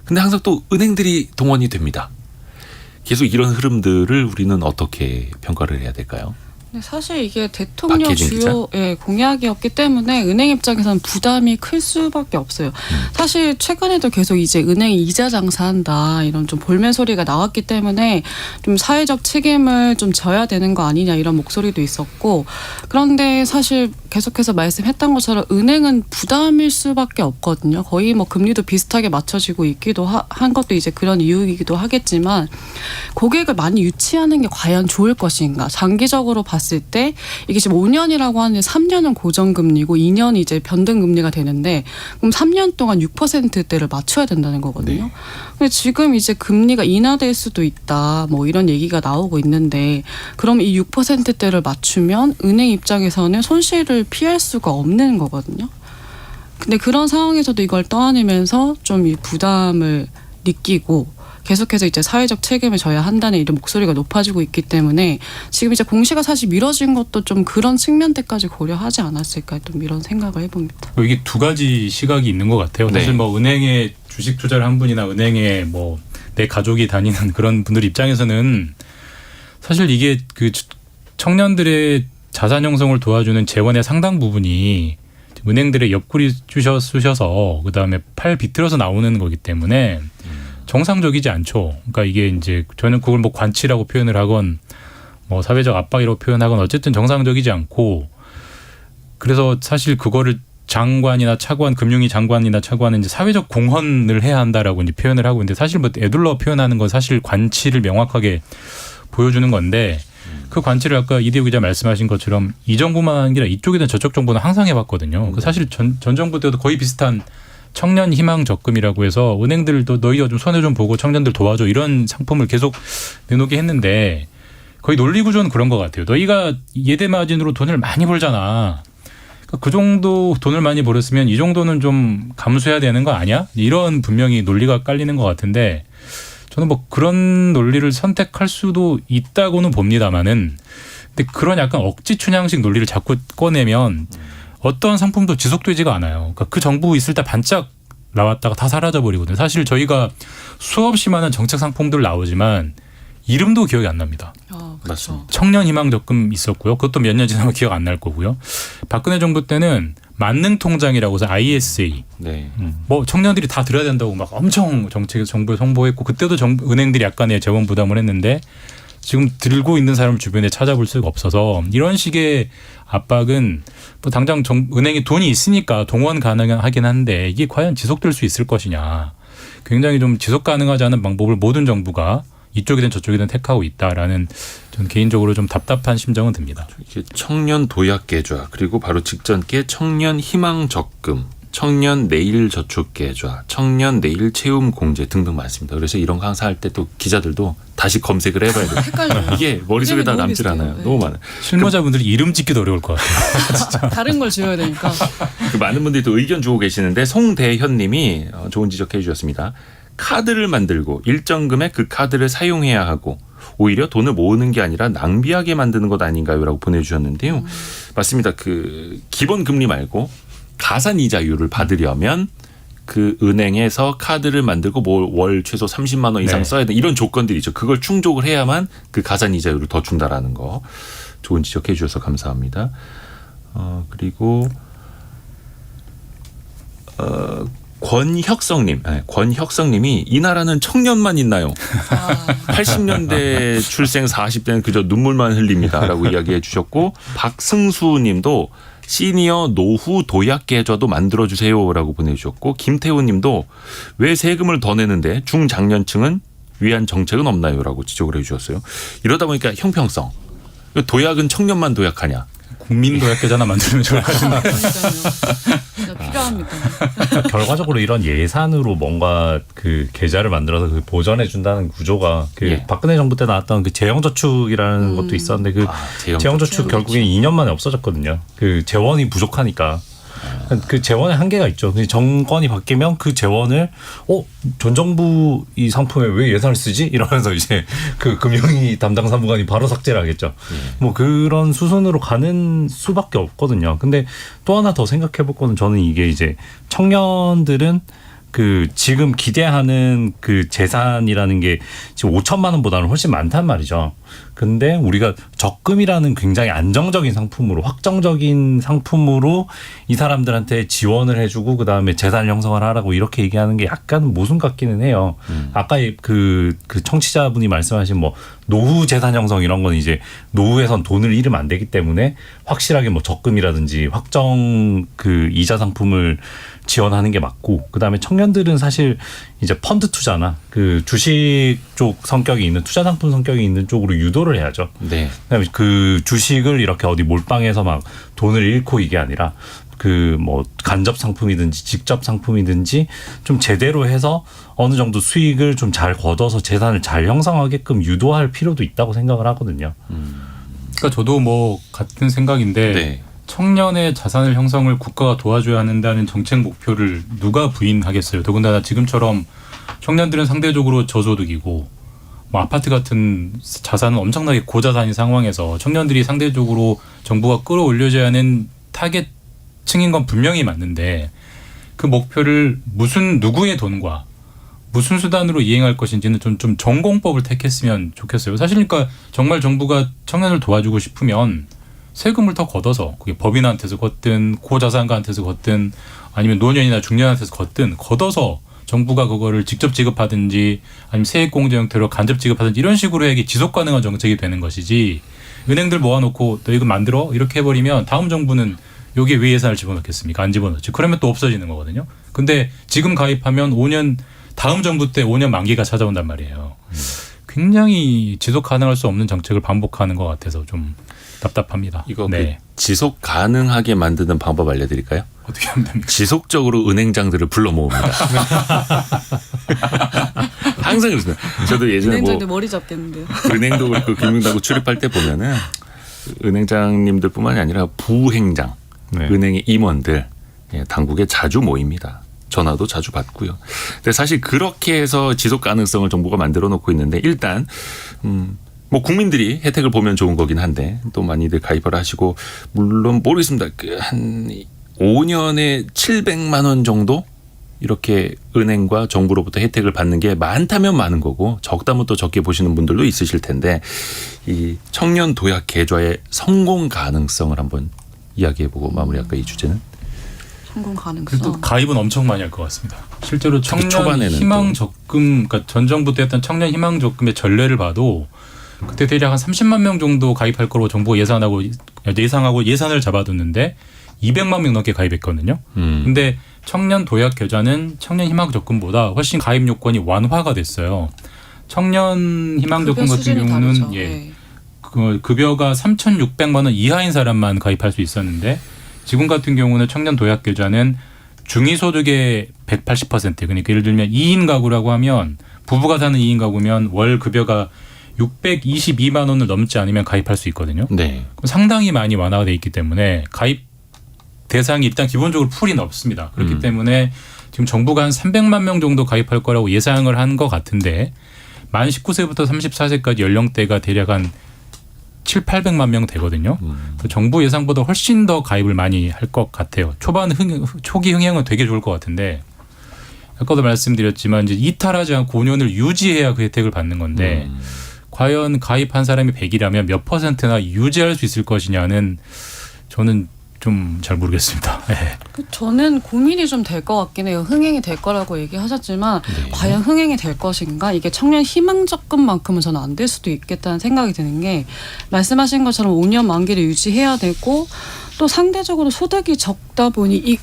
근데 항상 또 은행들이 동원이 됩니다. 계속 이런 흐름들을 우리는 어떻게 평가를 해야 될까요? 근데 사실 이게 대통령 박혜진 주요 공약이었기 때문에 은행 입장에서는 부담이 클 수밖에 없어요. 사실 최근에도 계속 이제 은행이 이자 장사한다 이런 좀 볼멘 소리가 나왔기 때문에 좀 사회적 책임을 좀 져야 되는 거 아니냐 이런 목소리도 있었고 그런데 사실 계속해서 말씀했던 것처럼 은행은 부담일 수밖에 없거든요. 거의 뭐 금리도 비슷하게 맞춰지고 있기도 한 것도 이제 그런 이유이기도 하겠지만 고객을 많이 유치하는 게 과연 좋을 것인가 장기적으로 봤을 때 이게 지금 5년이라고 하는데 3년은 고정금리고 2년이 이제 변동금리가 되는데 그럼 3년 동안 6%대를 맞춰야 된다는 거거든요. 네. 근데 지금 이제 금리가 인하될 수도 있다 뭐 이런 얘기가 나오고 있는데 그럼 이 6%대를 맞추면 은행 입장에서는 손실을 피할 수가 없는 거거든요. 근데 그런 상황에서도 이걸 떠안으면서 좀 이 부담을 느끼고 계속해서 이제 사회적 책임을 져야 한다는 이런 목소리가 높아지고 있기 때문에 지금 이제 공시가 사실 미뤄진 것도 좀 그런 측면들까지 고려하지 않았을까 좀 이런 생각을 해봅니다. 이게 두 가지 시각이 있는 것 같아요. 네. 사실 뭐 은행에 주식 투자를 한 분이나 은행에 뭐 내 가족이 다니는 그런 분들 입장에서는 사실 이게 그 청년들의 자산 형성을 도와주는 재원의 상당 부분이 은행들의 옆구리 쑤셔서 그다음에 팔 비틀어서 나오는 거기 때문에 정상적이지 않죠. 그러니까 이게 이제 저는 그걸 뭐 관치라고 표현을 하건 뭐 사회적 압박이라고 표현하건 어쨌든 정상적이지 않고 그래서 사실 그거를 장관이나 차관, 금융위 장관이나 차관은 이제 사회적 공헌을 해야 한다라고 이제 표현을 하고 있는데 사실 뭐 애둘러 표현하는 건 사실 관치를 명확하게 보여주는 건데 그 관치를 아까 이대호 기자 말씀하신 것처럼 이 정부만 아니라 이쪽이든 저쪽 정부는 항상 해봤거든요. 그 사실 전 정부 때도 거의 비슷한 청년 희망 적금이라고 해서 은행들도 너희가 좀 손해 좀 보고 청년들 도와줘 이런 상품을 계속 내놓게 했는데 거의 논리 구조는 그런 것 같아요. 너희가 예대 마진으로 돈을 많이 벌잖아. 그러니까 그 정도 돈을 많이 벌었으면 이 정도는 좀 감수해야 되는 거 아니야? 이런 분명히 논리가 깔리는 것 같은데 저는 뭐 그런 논리를 선택할 수도 있다고는 봅니다만은 근데 그런 약간 억지 춘향식 논리를 자꾸 꺼내면 어떤 상품도 지속되지가 않아요. 그러니까 그 정부 있을 때 반짝 나왔다가 다 사라져 버리거든요. 사실 저희가 수없이 많은 정책 상품들 나오지만 이름도 기억이 안 납니다. 맞습니다. 청년 희망 적금 있었고요. 그것도 몇 년 지나면 기억 안 날 거고요. 박근혜 정부 때는 만능 통장이라고 해서 ISA 네. 뭐 청년들이 다 들어야 된다고 막 엄청 정부에 홍보했고 그때도 은행들이 약간의 재원 부담을 했는데 지금 들고 있는 사람 주변에 찾아볼 수가 없어서 이런 식의 압박은 뭐 당장 은행에 돈이 있으니까 동원 가능하긴 한데 이게 과연 지속될 수 있을 것이냐. 굉장히 좀 지속 가능하지 않은 방법을 모든 정부가 이쪽이든 저쪽이든 택하고 있다라는 전 개인적으로 좀 답답한 심정은 듭니다. 이게 청년 도약 계좌 그리고 바로 직전께 청년 희망 적금, 청년 내일 저축 계좌, 청년 내일 채움 공제 등등 많습니다. 그래서 이런 거 항상 할 때 또 기자들도 다시 검색을 해봐야 돼요. 헷갈려요. 이게 머릿속에 다 너무 남질 비슷해요. 않아요. 네. 너무 많아요. 실무자분들이 이름 짓기도 어려울 것 같아요. 다른 걸 지어야 되니까. 그 많은 분들이 또 의견 주고 계시는데 송대현님이 좋은 지적해 주셨습니다. 카드를 만들고 일정 금액 그 카드를 사용해야 하고 오히려 돈을 모으는 게 아니라 낭비하게 만드는 것 아닌가요라고 보내주셨는데요. 맞습니다. 그 기본 금리 말고 가산 이자율을 받으려면 그 은행에서 카드를 만들고 뭐 월 최소 30만 원 이상 네. 써야 돼 이런 조건들이 있죠. 그걸 충족을 해야만 그 가산 이자율을 더 준다라는 거 좋은 지적해 주셔서 감사합니다. 그리고 권혁성님이 이 나라는 청년만 있나요? 80년대 출생 40대는 그저 눈물만 흘립니다라고 이야기해 주셨고 박승수님도 시니어 노후 도약 계좌도 만들어주세요라고 보내주셨고 김태훈님도 왜 세금을 더 내는데 중장년층은 위한 정책은 없나요라고 지적을 해주셨어요. 이러다 보니까 형평성. 도약은 청년만 도약하냐. 국민 도약 계좌나 만들면 좋을 것 같은데. 그러니까요. 진짜 필요합니다. 결과적으로 이런 예산으로 뭔가 그 계좌를 만들어서 그 보전해 준다는 구조가 그 예. 박근혜 정부 때 나왔던 그 재형저축이라는 것도 있었는데 그 재형저축 결국엔 2년 만에 없어졌거든요. 그 재원이 부족하니까. 그 재원의 한계가 있죠. 정권이 바뀌면 그 재원을 전 정부 이 상품에 왜 예산을 쓰지? 이러면서 이제 그 금융위 담당 사무관이 바로 삭제를 하겠죠. 뭐 그런 수순으로 가는 수밖에 없거든요. 근데 또 하나 더 생각해 볼 거는 저는 이게 이제 청년들은 그 지금 기대하는 그 재산이라는 게 지금 5천만 원보다는 훨씬 많단 말이죠. 근데 우리가 적금이라는 굉장히 안정적인 상품으로 확정적인 상품으로 이 사람들한테 지원을 해주고 그다음에 재산 형성을 하라고 이렇게 얘기하는 게 약간 모순 같기는 해요. 아까 그 청취자분이 말씀하신 뭐 노후 재산 형성 이런 건 이제 노후에선 돈을 잃으면 안 되기 때문에 확실하게 뭐 적금이라든지 확정 그 이자 상품을 지원하는 게 맞고 그다음에 청년들은 사실 이제 펀드 투자나 그 주식 쪽 성격이 있는 투자 상품 성격이 있는 쪽으로 유도를 해야죠. 네. 그다음에 그 주식을 이렇게 어디 몰빵해서 막 돈을 잃고 이게 아니라 그 뭐 간접 상품이든지 직접 상품이든지 좀 제대로 해서 어느 정도 수익을 좀 잘 걷어서 재산을 잘 형성하게끔 유도할 필요도 있다고 생각을 하거든요. 그러니까 저도 뭐 같은 생각인데 네. 청년의 자산을 형성을 국가가 도와줘야 한다는 정책 목표를 누가 부인하겠어요. 더군다나 지금처럼 청년들은 상대적으로 저소득이고 뭐 아파트 같은 자산은 엄청나게 고자산인 상황에서 청년들이 상대적으로 정부가 끌어올려줘야 하는 타겟층인 건 분명히 맞는데 그 목표를 무슨 누구의 돈과 무슨 수단으로 이행할 것인지는 좀 전공법을 택했으면 좋겠어요. 사실 그러니까 정말 정부가 청년을 도와주고 싶으면 세금을 더 걷어서 그게 법인한테서 걷든 고자산가한테서 걷든 아니면 노년이나 중년한테서 걷어서 정부가 그거를 직접 지급하든지 아니면 세액공제 형태로 간접 지급하든지 이런 식으로 해야 지속 가능한 정책이 되는 것이지 은행들 모아놓고 너 이거 만들어 이렇게 해버리면 다음 정부는 여기에 왜 예산을 집어넣겠습니까? 안 집어넣지. 그러면 또 없어지는 거거든요. 근데 지금 가입하면 5년 다음 정부 때 5년 만기가 찾아온단 말이에요. 굉장히 지속 가능할 수 없는 정책을 반복하는 것 같아서 좀 답답합니다. 이거 네. 그 지속 가능하게 만드는 방법 알려드릴까요? 어떻게 하면 됩니까? 지속적으로 은행장들을 불러 모읍니다. 항상 그렇습니다. 저도 예전에 뭐 은행장들 머리 잡겠는데요. 은행도 그렇고 금융당국 출입할 때 보면은 은행장님들뿐만이 아니라 부행장, 네. 은행의 임원들 당국에 자주 모입니다. 전화도 자주 받고요. 근데 사실 그렇게 해서 지속 가능성을 정부가 만들어 놓고 있는데 일단 뭐 국민들이 혜택을 보면 좋은 거긴 한데 또 많이들 가입을 하시고 물론 모르겠습니다. 그 한 5년에 700만 원 정도 이렇게 은행과 정부로부터 혜택을 받는 게 많다면 많은 거고 적다면 또 적게 보시는 분들도 있으실 텐데 이 청년 도약 계좌의 성공 가능성을 한번 이야기해보고 마무리할까 이 주제는. 성공 가능성. 그래도 가입은 엄청 많이 할 것 같습니다. 실제로 청년 초반에는 희망 적금, 그러니까 전 정부 때 했던 청년 희망 적금의 전례를 봐도 그때 대략 한 30만 명 정도 가입할 거로 정부가 예상하고 예산을 잡아뒀는데 200만 명 넘게 가입했거든요. 근데 청년 도약 계좌는 청년 희망 적금보다 훨씬 가입 요건이 완화가 됐어요. 청년 희망 적금 같은 경우는 그 급여가 3,600만 원 이하인 사람만 가입할 수 있었는데 지금 같은 경우는 청년 도약 계좌는 중위소득의 180% 그러니까 예를 들면 2인 가구라고 하면 부부가 사는 2인 가구면 월 급여가 622만 원을 넘지 않으면 가입할 수 있거든요. 네. 상당히 많이 완화가 돼 있기 때문에 가입 대상이 일단 기본적으로 풀이 없습니다. 그렇기 때문에 지금 정부가 한 300만 명 정도 가입할 거라고 예상을 한 것 같은데 만 19세부터 34세까지 연령대가 대략 한 800만 명 되거든요. 그 정부 예상보다 훨씬 더 가입을 많이 할 것 같아요. 초기 흥행은 되게 좋을 것 같은데 아까도 말씀드렸지만 이제 이탈하지 않고 5년을 유지해야 그 혜택을 받는 건데 과연 가입한 사람이 100이라면 몇 퍼센트나 유지할 수 있을 것이냐는 저는 좀 잘 모르겠습니다. 네. 저는 고민이 좀 될 것 같긴 해요. 흥행이 될 거라고 얘기하셨지만 과연 흥행이 될 것인가? 이게 청년 희망 적금만큼은 저는 안 될 수도 있겠다는 생각이 드는 게 말씀하신 것처럼 5년 만기를 유지해야 되고 또 상대적으로 소득이 적다 보니 이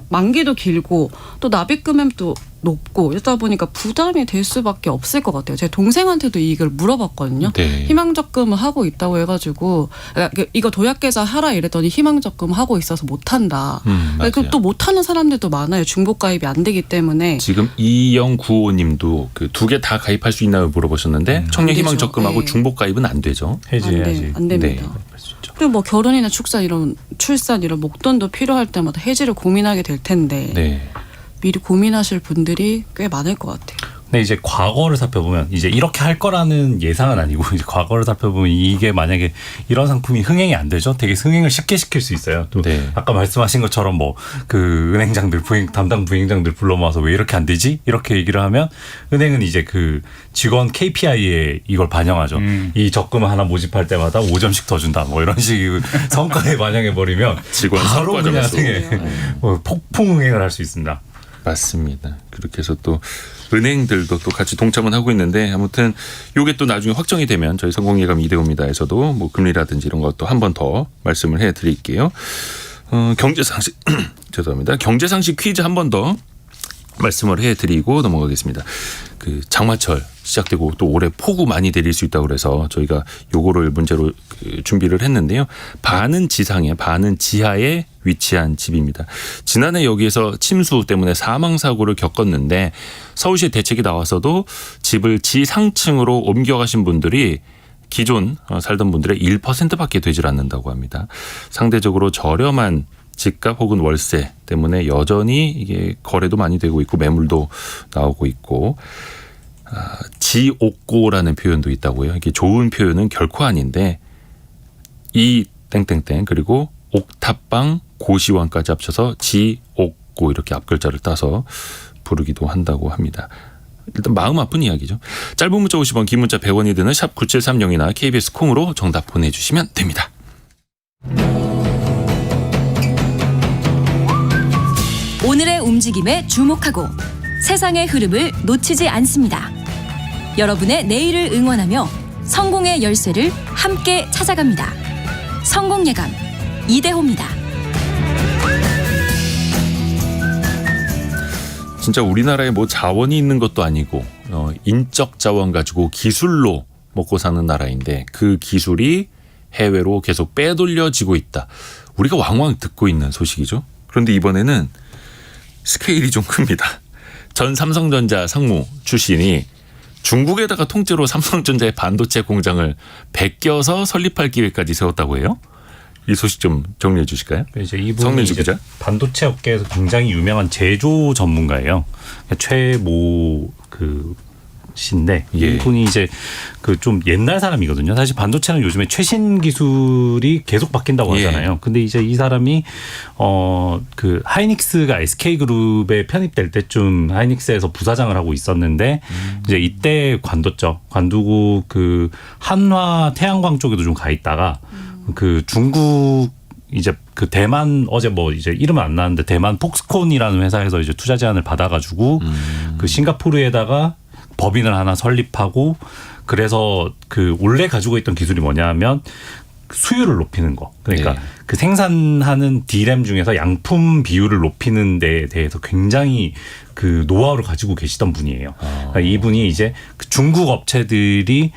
만기도 길고 또 납입 금액도 높고 이러다 보니까 부담이 될 수밖에 없을 것 같아요. 제 동생한테도 이걸 물어봤거든요. 네. 희망적금을 하고 있다고 해가지고 이거 도약계좌 하라 이랬더니 희망적금 하고 있어서 못한다. 맞아요. 또 못하는 사람들도 많아요. 중복가입이 안 되기 때문에. 지금 2095님도 그 두 개 다 가입할 수 있나요 물어보셨는데 청년 안 되죠. 희망적금하고 네. 중복 가입은 안 되죠. 해지해야지. 안 됩니다. 네. 할 수 있죠. 그리고 뭐 결혼이나 출산 이런 목돈도 필요할 때마다 해지를 고민하게 될 텐데 네. 미리 고민하실 분들이 꽤 많을 것 같아요. 근데 이제 과거를 살펴보면 이제 이렇게 할 거라는 예상은 아니고 이제 과거를 살펴보면 이게 만약에 이런 상품이 흥행이 안 되죠. 되게 흥행을 쉽게 시킬 수 있어요. 또 네. 아까 말씀하신 것처럼 뭐 그 은행장들 담당 부행장들 불러 모아서 왜 이렇게 안 되지? 이렇게 얘기를 하면 은행은 이제 그 직원 KPI에 이걸 반영하죠. 이 적금 하나 모집할 때마다 5점씩 더 준다. 뭐 이런 식의 성과에 반영해 버리면 직원 바로 성과 그냥 점수. 폭풍 흥행을 할 수 있습니다. 맞습니다. 그렇게 해서 또 은행들도 또 같이 동참은 하고 있는데 아무튼 요게 또 나중에 확정이 되면 저희 성공예감 이대호입니다에서도 뭐 금리라든지 이런 것도 한 번 더 말씀을 해드릴게요. 경제상식 죄송합니다. 경제상식 퀴즈 한 번 더 말씀을 해드리고 넘어가겠습니다. 그 장마철 시작되고 또 올해 폭우 많이 내릴 수 있다고 그래서 저희가 요거를 문제로 준비를 했는데요. 반은 지상에 반은 지하에 위치한 집입니다. 지난해 여기에서 침수 때문에 사망사고를 겪었는데 서울시 대책이 나와서도 집을 지상층으로 옮겨가신 분들이 기존 살던 분들의 1%밖에 되질 않는다고 합니다. 상대적으로 저렴한 집값 혹은 월세 때문에 여전히 이게 거래도 많이 되고 있고 매물도 나오고 있고 지옥고라는 표현도 있다고요. 이게 좋은 표현은 결코 아닌데 이 땡땡땡 그리고 옥탑방 고시원까지 합쳐서 지옥고 이렇게 앞글자를 따서 부르기도 한다고 합니다. 일단 마음 아픈 이야기죠. 짧은 문자 50원 긴 문자 100원이 드는 샵 9730이나 KBS 콩으로 정답 보내주시면 됩니다. 오늘의 움직임에 주목하고 세상의 흐름을 놓치지 않습니다. 여러분의 내일을 응원하며 성공의 열쇠를 함께 찾아갑니다. 성공예감 이대호입니다. 진짜 우리나라에 뭐 자원이 있는 것도 아니고 인적 자원 가지고 기술로 먹고 사는 나라인데 그 기술이 해외로 계속 빼돌려지고 있다. 우리가 왕왕 듣고 있는 소식이죠. 그런데 이번에는 스케일이 좀 큽니다. 전 삼성전자 상무 출신이 중국에다가 통째로 삼성전자의 반도체 공장을 베껴서 설립할 계획까지 세웠다고 해요. 이 소식 좀 정리해 주실까요? 이제 이분이 성민주 이제 기자. 반도체 업계에서 굉장히 유명한 제조 전문가예요. 최모 씨인데 예. 이분이 이제 그 좀 옛날 사람이거든요. 사실 반도체는 요즘에 최신 기술이 계속 바뀐다고 예. 하잖아요. 근데 이제 이 사람이 그 하이닉스가 SK 그룹에 편입될 때쯤 하이닉스에서 부사장을 하고 있었는데 이제 이때 관두고 그 한화 태양광 쪽에도 좀 가 있다가 그 중국 이제 그 대만 어제 뭐 이제 이름은 안 나왔는데 대만 폭스콘이라는 회사에서 이제 투자 제안을 받아가지고 그 싱가포르에다가 법인을 하나 설립하고 그래서 그 원래 가지고 있던 기술이 뭐냐면 수율을 높이는 거. 그러니까 네. 그 생산하는 D램 중에서 양품 비율을 높이는 데에 대해서 굉장히 그 노하우를 가지고 계시던 분이에요. 그러니까 이분이 이제 그 중국 업체들이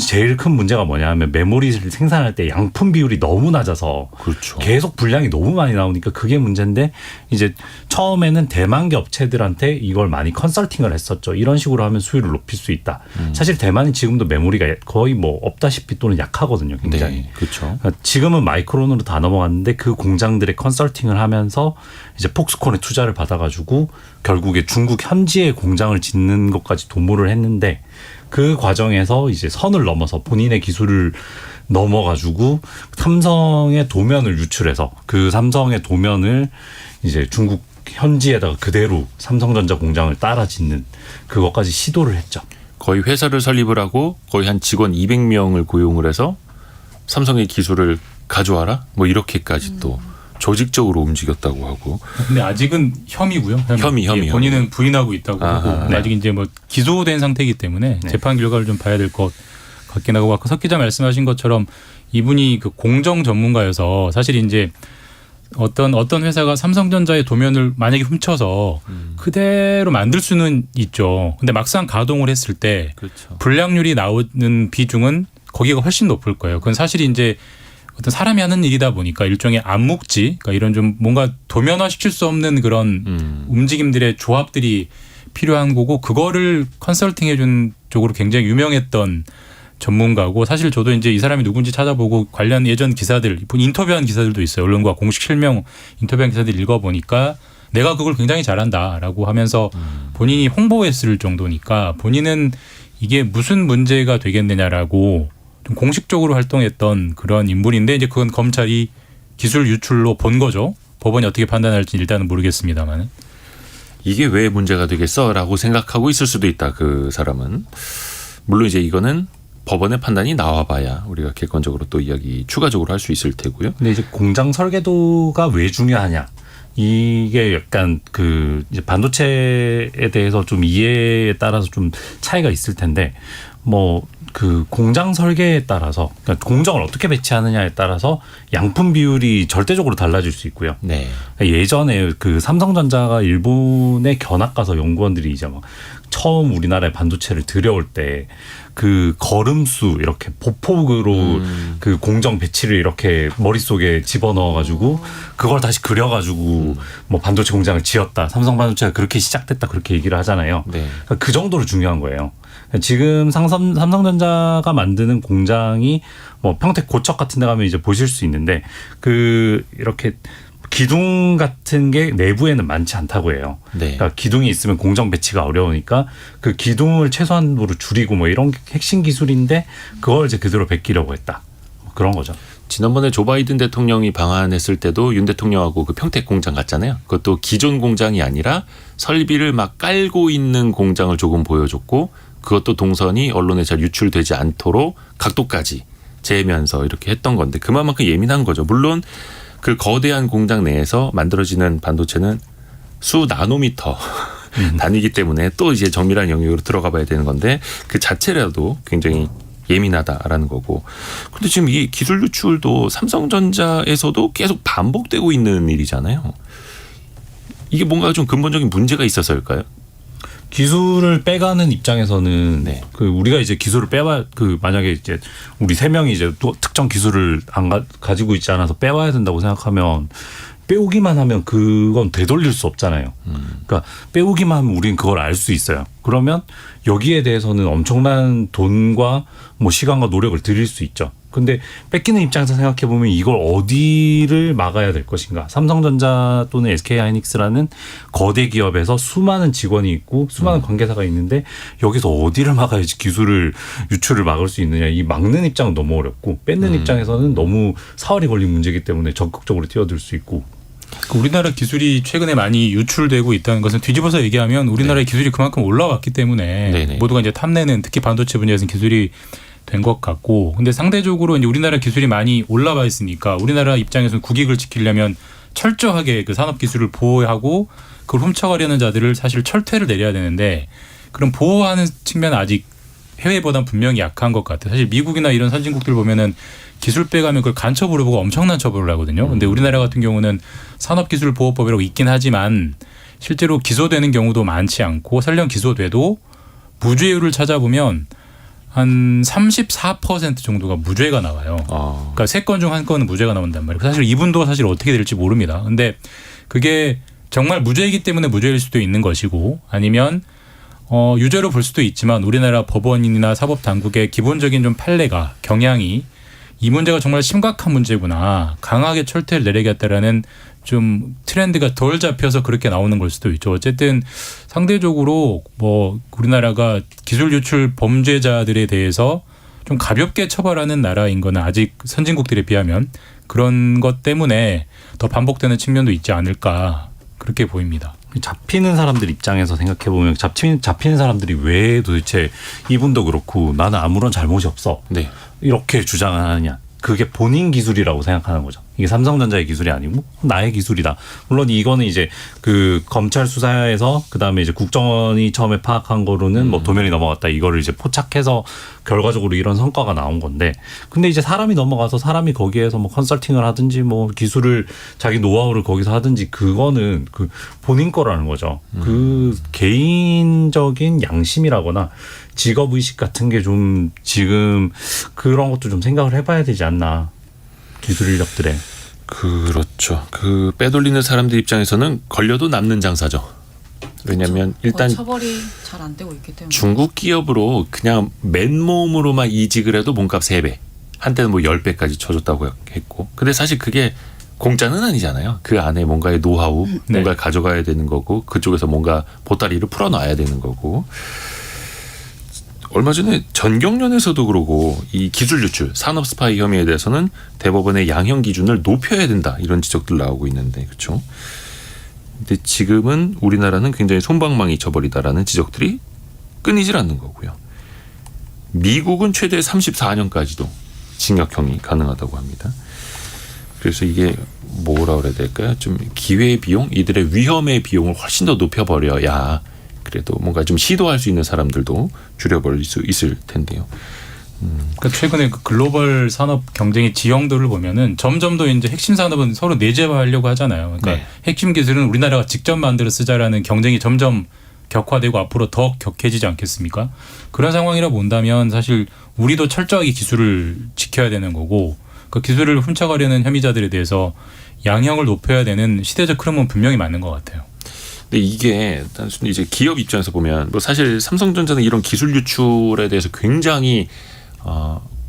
제일 큰 문제가 뭐냐면 메모리를 생산할 때 양품 비율이 너무 낮아서 그렇죠. 계속 분량이 너무 많이 나오니까 그게 문제인데 이제 처음에는 대만계 업체들한테 이걸 많이 컨설팅을 했었죠. 이런 식으로 하면 수율을 높일 수 있다. 사실 대만이 지금도 메모리가 거의 뭐 없다시피 또는 약하거든요. 굉장히. 네, 그렇죠. 지금은 마이크론으로 다 넘어갔는데 그 공장들의 컨설팅을 하면서 이제 폭스콘에 투자를 받아가지고 결국에 중국 현지에 공장을 짓는 것까지 도모를 했는데 그 과정에서 이제 선을 넘어서 본인의 기술을 넘어가지고 삼성의 도면을 유출해서 그 삼성의 도면을 이제 중국 현지에다가 그대로 삼성전자 공장을 따라 짓는 그것까지 시도를 했죠. 거의 회사를 설립을 하고 거의 한 직원 200명을 고용을 해서 삼성의 기술을 가져와라 뭐 이렇게까지 또 조직적으로 움직였다고 하고. 근데 아직은 혐의고요. 혐의. 예, 본인은 부인하고 있다고 아하, 하고 네. 아직 이제 뭐 기소된 상태이기 때문에 네. 재판 결과를 좀 봐야 될 것 같긴 하고 아까 석 기자 말씀하신 것처럼 이분이 그 공정 전문가여서 사실 이제 어떤 회사가 삼성전자의 도면을 만약에 훔쳐서 그대로 만들 수는 있죠. 근데 막상 가동을 했을 때 그렇죠. 불량률이 나오는 비중은 거기가 훨씬 높을 거예요. 그건 사실 이제 어떤 사람이 하는 일이다 보니까 일종의 암묵지, 그러니까 이런 좀 뭔가 도면화시킬 수 없는 그런 움직임들의 조합들이 필요한 거고 그거를 컨설팅해준 쪽으로 굉장히 유명했던 전문가고 사실 저도 이제 이 사람이 누군지 찾아보고 관련 예전 기사들 인터뷰한 기사들도 있어요. 언론과 공식 실명 인터뷰한 기사들 읽어보니까 내가 그걸 굉장히 잘한다라고 하면서 본인이 홍보했을 정도니까 본인은 이게 무슨 문제가 되겠느냐라고 좀 공식적으로 활동했던 그런 인물인데 이제 그건 검찰이 기술 유출로 본 거죠. 법원이 어떻게 판단할지 일단은 모르겠습니다만 이게 왜 문제가 되겠어라고 생각하고 있을 수도 있다. 그 사람은 물론 이제 이거는 법원의 판단이 나와봐야 우리가 객관적으로 또 이야기 추가적으로 할 수 있을 테고요. 근데 이제 공장 설계도가 왜 중요하냐? 이게 약간 그 이제 반도체에 대해서 좀 이해에 따라서 좀 차이가 있을 텐데 뭐 그 공장 설계에 따라서 그러니까 공정을 어떻게 배치하느냐에 따라서 양품 비율이 절대적으로 달라질 수 있고요. 네. 예전에 그 삼성전자가 일본에 견학 가서 연구원들이 이제 막 처음 우리나라에 반도체를 들여올 때 그 걸음수 이렇게 보폭으로 그 공정 배치를 이렇게 머릿속에 집어넣어가지고 그걸 다시 그려가지고 뭐 반도체 공장을 지었다. 삼성 반도체가 그렇게 시작됐다. 그렇게 얘기를 하잖아요. 네. 그러니까 그 정도로 중요한 거예요. 지금 삼성전자가 만드는 공장이 뭐 평택 고척 같은 데 가면 이제 보실 수 있는데 그 이렇게 기둥 같은 게 내부에는 많지 않다고 해요. 네. 그러니까 기둥이 있으면 공정 배치가 어려우니까 그 기둥을 최소한으로 줄이고 뭐 이런 게 핵심 기술인데 그걸 이제 그대로 베끼려고 했다. 그런 거죠. 지난번에 조 바이든 대통령이 방한했을 때도 윤 대통령하고 그 평택 공장 갔잖아요. 그것도 기존 공장이 아니라 설비를 막 깔고 있는 공장을 조금 보여줬고 그것도 동선이 언론에 잘 유출되지 않도록 각도까지 재면서 이렇게 했던 건데 그만큼 예민한 거죠. 물론 그 거대한 공장 내에서 만들어지는 반도체는 수 나노미터 단위이기 때문에 또 이제 정밀한 영역으로 들어가 봐야 되는 건데 그 자체라도 굉장히 예민하다라는 거고. 근데 지금 이 기술 유출도 삼성전자에서도 계속 반복되고 있는 일이잖아요. 이게 뭔가 좀 근본적인 문제가 있어서일까요? 기술을 빼가는 입장에서는 네. 그 우리가 이제 기술을 빼와 그 만약에 이제 우리 세 명이 이제 또 특정 기술을 가지고 있지 않아서 빼와야 된다고 생각하면 빼오기만 하면 그건 되돌릴 수 없잖아요. 그러니까 빼오기만 하면 우리는 그걸 알 수 있어요. 그러면 여기에 대해서는 엄청난 돈과 뭐 시간과 노력을 들일 수 있죠. 근데 뺏기는 입장에서 생각해 보면 이걸 어디를 막아야 될 것인가. 삼성전자 또는 SK하이닉스라는 거대 기업에서 수많은 직원이 있고 수많은 관계사가 있는데 여기서 어디를 막아야지 기술을 유출을 막을 수 있느냐. 이 막는 입장은 너무 어렵고 뺏는 입장에서는 너무 사활이 걸린 문제이기 때문에 적극적으로 뛰어들 수 있고. 우리나라 기술이 최근에 많이 유출되고 있다는 것은 뒤집어서 얘기하면 우리나라의 기술이 그만큼 올라왔기 때문에 네네. 모두가 이제 탐내는 특히 반도체 분야에서는 기술이 된 것 같고 근데 상대적으로 이제 우리나라 기술이 많이 올라와 있으니까 우리나라 입장에서는 국익을 지키려면 철저하게 그 산업 기술을 보호하고 그걸 훔쳐가려는 자들을 사실 철퇴를 내려야 되는데 그런 보호하는 측면은 아직 해외보다는 분명히 약한 것 같아요. 사실 미국이나 이런 선진국들 보면은 기술 빼가면 그걸 간첩으로 보고 엄청난 처벌을 하거든요. 근데 우리나라 같은 경우는 산업기술보호법이라고 있긴 하지만 실제로 기소되는 경우도 많지 않고 설령 기소돼도 무죄율을 찾아보면 한 34% 정도가 무죄가 나와요. 그러니까 3건 중 1건은 무죄가 나온단 말이에요. 사실 이분도 사실 어떻게 될지 모릅니다. 근데 그게 정말 무죄이기 때문에 무죄일 수도 있는 것이고 아니면 유죄로 볼 수도 있지만 우리나라 법원이나 사법당국의 기본적인 좀 판례가 경향이 이 문제가 정말 심각한 문제구나. 강하게 철퇴를 내리겠다라는 좀 트렌드가 덜 잡혀서 그렇게 나오는 걸 수도 있죠. 어쨌든 상대적으로 뭐 우리나라가 기술 유출 범죄자들에 대해서 좀 가볍게 처벌하는 나라인 거는 아직 선진국들에 비하면 그런 것 때문에 더 반복되는 측면도 있지 않을까 그렇게 보입니다. 잡히는 사람들 입장에서 생각해 보면 잡히는 사람들이 왜 도대체 이분도 그렇고 나는 아무런 잘못이 없어. 네. 이렇게 주장하느냐. 그게 본인 기술이라고 생각하는 거죠. 이게 삼성전자의 기술이 아니고 나의 기술이다. 물론 이거는 이제 그 검찰 수사에서 그다음에 이제 국정원이 처음에 파악한 거로는 뭐 도면이 넘어갔다. 이거를 이제 포착해서 결과적으로 이런 성과가 나온 건데, 근데 이제 사람이 넘어가서 사람이 거기에서 뭐 컨설팅을 하든지 뭐 기술을 자기 노하우를 거기서 하든지 그거는 그 본인 거라는 거죠. 그 개인적인 양심이라거나 직업 의식 같은 게 좀 지금 그런 것도 좀 생각을 해봐야 되지 않나. 기술 인력들의. 그렇죠. 그 빼돌리는 사람들 입장에서는 걸려도 남는 장사죠. 왜냐하면 일단 처벌이 잘 안 되고 있기 때문에. 중국 기업으로 그냥 맨몸으로만 이직을 해도 몸값 3배, 한때는 뭐 10배까지 쳐줬다고 했고, 근데 사실 그게 공짜는 아니잖아요. 그 안에 뭔가의 노하우, 뭔가를 가져가야 되는 거고, 그쪽에서 뭔가 보따리를 풀어놔야 되는 거고. 얼마 전에 전경련에서도 그러고 이 기술 유출, 산업 스파이 혐의에 대해서는 대법원의 양형 기준을 높여야 된다, 이런 지적들 나오고 있는데, 그렇죠? 근데 지금은 우리나라는 굉장히 솜방망이 처벌이다라는 지적들이 끊이질 않는 거고요. 미국은 최대 34년까지도 징역형이 가능하다고 합니다. 그래서 이게 뭐라 그래야 될까요? 좀 기회 비용, 이들의 위험의 비용을 훨씬 더 높여버려야 그래도 뭔가 좀 시도할 수 있는 사람들도 줄여버릴 수 있을 텐데요. 그러니까 최근에 그 글로벌 산업 경쟁의 지형들을 보면은 점점 더 이제 핵심 산업은 서로 내재화하려고 하잖아요. 그러니까 네. 핵심 기술은 우리나라가 직접 만들어 쓰자라는 경쟁이 점점 격화되고 앞으로 더 격해지지 않겠습니까? 그런 상황이라 본다면 사실 우리도 철저하게 기술을 지켜야 되는 거고, 그 기술을 훔쳐가려는 혐의자들에 대해서 양형을 높여야 되는 시대적 흐름은 분명히 맞는 것 같아요. 근데 이게 단순히 이제 기업 입장에서 보면 뭐 사실 삼성전자는 이런 기술 유출에 대해서 굉장히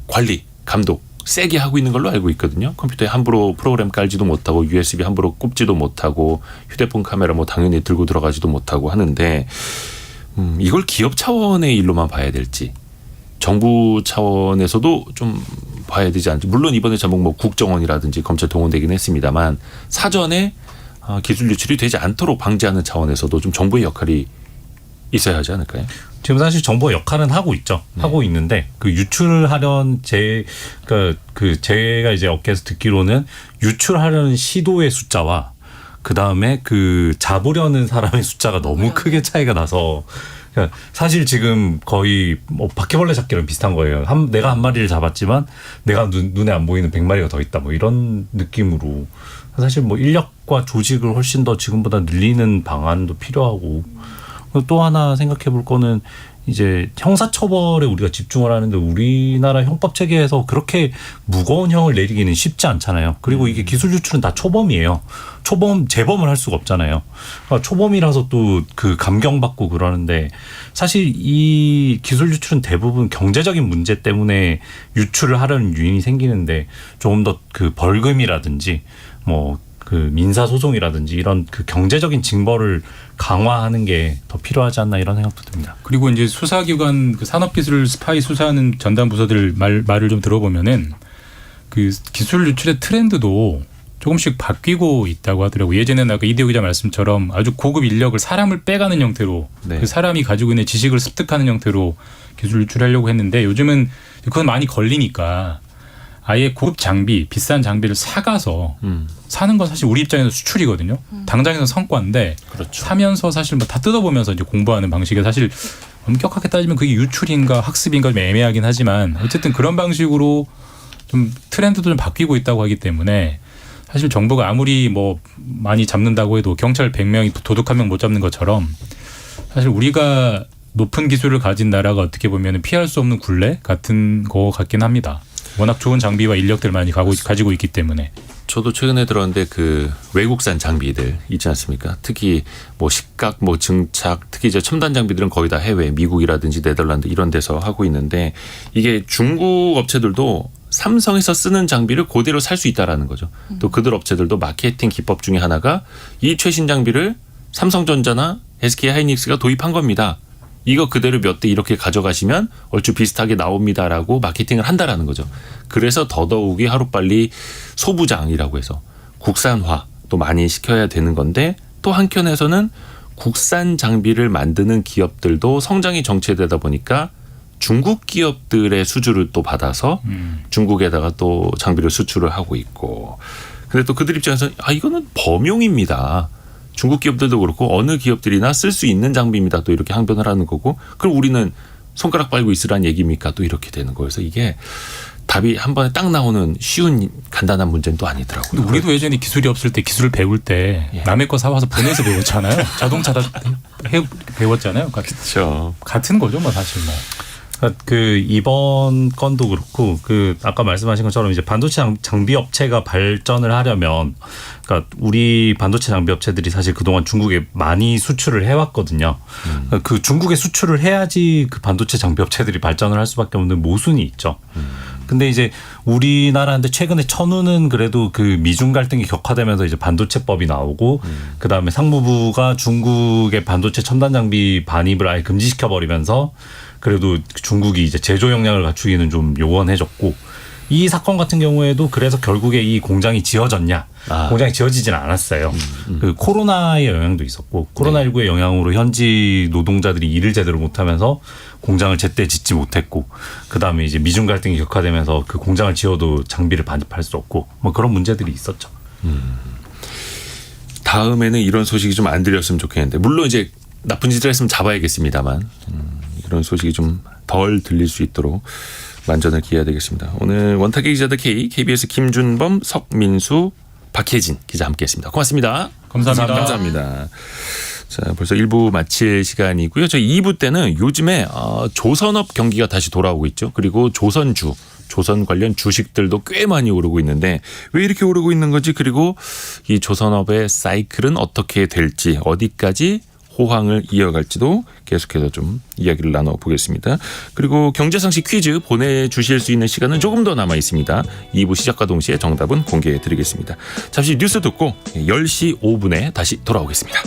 관리, 감독 세게 하고 있는 걸로 알고 있거든요. 컴퓨터에 함부로 프로그램 깔지도 못하고 USB 함부로 꼽지도 못하고 휴대폰 카메라 뭐 당연히 들고 들어가지도 못하고 하는데, 이걸 기업 차원의 일로만 봐야 될지 정부 차원에서도 좀 봐야 되지 않지. 물론 이번에 전국 뭐 국정원이라든지 검찰 동원되긴 했습니다만 사전에 기술 유출이 되지 않도록 방지하는 차원에서도 좀 정부의 역할이 있어야 하지 않을까요? 지금 사실 정부가 역할은 하고 있죠. 하고 있는데 그 유출을 하려는 제가 이제 업계에서 듣기로는 유출하려는 시도의 숫자와 그 다음에 그 잡으려는 사람의 숫자가 너무 크게 차이가 나서, 그러니까 사실 지금 거의 뭐 바퀴벌레 잡기랑 비슷한 거예요. 내가 한 마리를 잡았지만 내가 눈에 안 보이는 100마리가 더 있다, 뭐 이런 느낌으로. 사실 뭐 인력과 조직을 훨씬 더 지금보다 늘리는 방안도 필요하고, 또 하나 생각해 볼 거는 이제 형사처벌에 우리가 집중을 하는데 우리나라 형법 체계에서 그렇게 무거운 형을 내리기는 쉽지 않잖아요. 그리고 이게 기술 유출은 다 초범이에요. 재범을 할 수가 없잖아요. 그러니까 초범이라서 또 그 감경받고 그러는데, 사실 이 기술 유출은 대부분 경제적인 문제 때문에 유출을 하려는 유인이 생기는데, 조금 더 그 벌금이라든지 뭐 그 민사 소송이라든지 이런 그 경제적인 징벌을 강화하는 게 더 필요하지 않나, 이런 생각도 듭니다. 그리고 이제 수사기관 그 산업기술 스파이 수사하는 전담 부서들 말을 좀 들어보면은 그 기술 유출의 트렌드도 조금씩 바뀌고 있다고 하더라고요. 예전에는 아까 이대호 기자 말씀처럼 아주 고급 인력을, 사람을 빼가는 형태로, 네. 그 사람이 가지고 있는 지식을 습득하는 형태로 기술 유출하려고 했는데, 요즘은 그건 많이 걸리니까 아예 고급 장비, 비싼 장비를 사가서 사는 건 사실 우리 입장에서 수출이거든요. 당장에서 성과인데, 그렇죠. 사면서 사실 뭐 다 뜯어보면서 이제 공부하는 방식에 사실 엄격하게 따지면 그게 유출인가 학습인가 좀 애매하긴 하지만, 어쨌든 그런 방식으로 좀 트렌드도 좀 바뀌고 있다고 하기 때문에, 사실 정부가 아무리 뭐 많이 잡는다고 해도 경찰 100명이 도둑 1명 못 잡는 것처럼, 사실 우리가 높은 기술을 가진 나라가 어떻게 보면 피할 수 없는 굴레 같은 거 같긴 합니다. 워낙 좋은 장비와 인력들 많이 가지고 있기 때문에. 저도 최근에 들었는데 그 외국산 장비들 있지 않습니까? 특히 뭐 식각, 뭐 증착, 특히 이제 첨단 장비들은 거의 다 해외, 미국이라든지 네덜란드 이런 데서 하고 있는데, 이게 중국 업체들도 삼성에서 쓰는 장비를 그대로 살 수 있다라는 거죠. 또 그들 업체들도 마케팅 기법 중에 하나가 이 최신 장비를 삼성전자나 SK 하이닉스가 도입한 겁니다. 이거 그대로 몇 대 이렇게 가져가시면 얼추 비슷하게 나옵니다라고 마케팅을 한다라는 거죠. 그래서 더더욱이 하루빨리 소부장이라고 해서 국산화도 많이 시켜야 되는 건데, 또 한켠에서는 국산 장비를 만드는 기업들도 성장이 정체되다 보니까 중국 기업들의 수주를 또 받아서 중국에다가 또 장비를 수출을 하고 있고, 근데 또 그들 입장에서 이거는 범용입니다. 중국 기업들도 그렇고 어느 기업들이나 쓸 수 있는 장비입니다. 또 이렇게 항변을 하는 거고 그럼 우리는 손가락 빨고 있으란 얘기입니까? 또 이렇게 되는 거여서 이게 답이 한 번에 딱 나오는 쉬운 간단한 문제는 또 아니더라고요. 근데 우리도 예전에 기술이 없을 때 기술을 배울 때 남의 거 사와서 보내서 배웠잖아요. 자동차 다 배웠잖아요. 그러니까 그렇죠. 같은 거죠, 뭐 사실 뭐. 그 이번 건도 그렇고 그 아까 말씀하신 것처럼 이제 반도체 장비 업체가 발전을 하려면 그러니까 우리 반도체 장비 업체들이 사실 그동안 중국에 많이 수출을 해왔거든요. 그러니까 그 중국에 수출을 해야지 그 반도체 장비 업체들이 발전을 할 수밖에 없는 모순이 있죠. 근데 이제 우리나라한테 최근에 천우는 그래도 그 미중 갈등이 격화되면서 이제 반도체법이 나오고 그 다음에 상무부가 중국의 반도체 첨단 장비 반입을 아예 금지시켜 버리면서 그래도 중국이 이제 제조 역량을 갖추기는 좀 요원해졌고 이 사건 같은 경우에도 그래서 결국에 이 공장이 지어졌냐? 공장이 지어지지는 않았어요. 그 코로나의 영향도 있었고 코로나19의 영향으로 현지 노동자들이 일을 제대로 못하면서 공장을 제때 짓지 못했고 그다음에 이제 미중 갈등이 격화되면서 그 공장을 지어도 장비를 반입할 수 없고 뭐 그런 문제들이 있었죠. 다음에는 이런 소식이 좀 안 들렸으면 좋겠는데 물론 이제 나쁜 짓을 했으면 잡아야겠습니다만 이런 소식이 좀 덜 들릴 수 있도록 만전을 기해야 되겠습니다. 오늘 원탁의 기자들 KBS 김준범, 석민수, 박혜진 기자 함께했습니다. 고맙습니다. 감사합니다. 감사합니다. 자, 벌써 1부 마칠 시간이고요. 저희 2부 때는 요즘에 조선업 경기가 다시 돌아오고 있죠. 그리고 조선 관련 주식들도 꽤 많이 오르고 있는데 왜 이렇게 오르고 있는 건지 그리고 이 조선업의 사이클은 어떻게 될지 어디까지 호황을 이어갈지도 계속해서 좀 이야기를 나눠보겠습니다. 그리고 경제상식 퀴즈 보내주실 수 있는 시간은 조금 더 남아 있습니다. 2부 시작과 동시에 정답은 공개해드리겠습니다. 잠시 뉴스 듣고 10시 5분에 다시 돌아오겠습니다.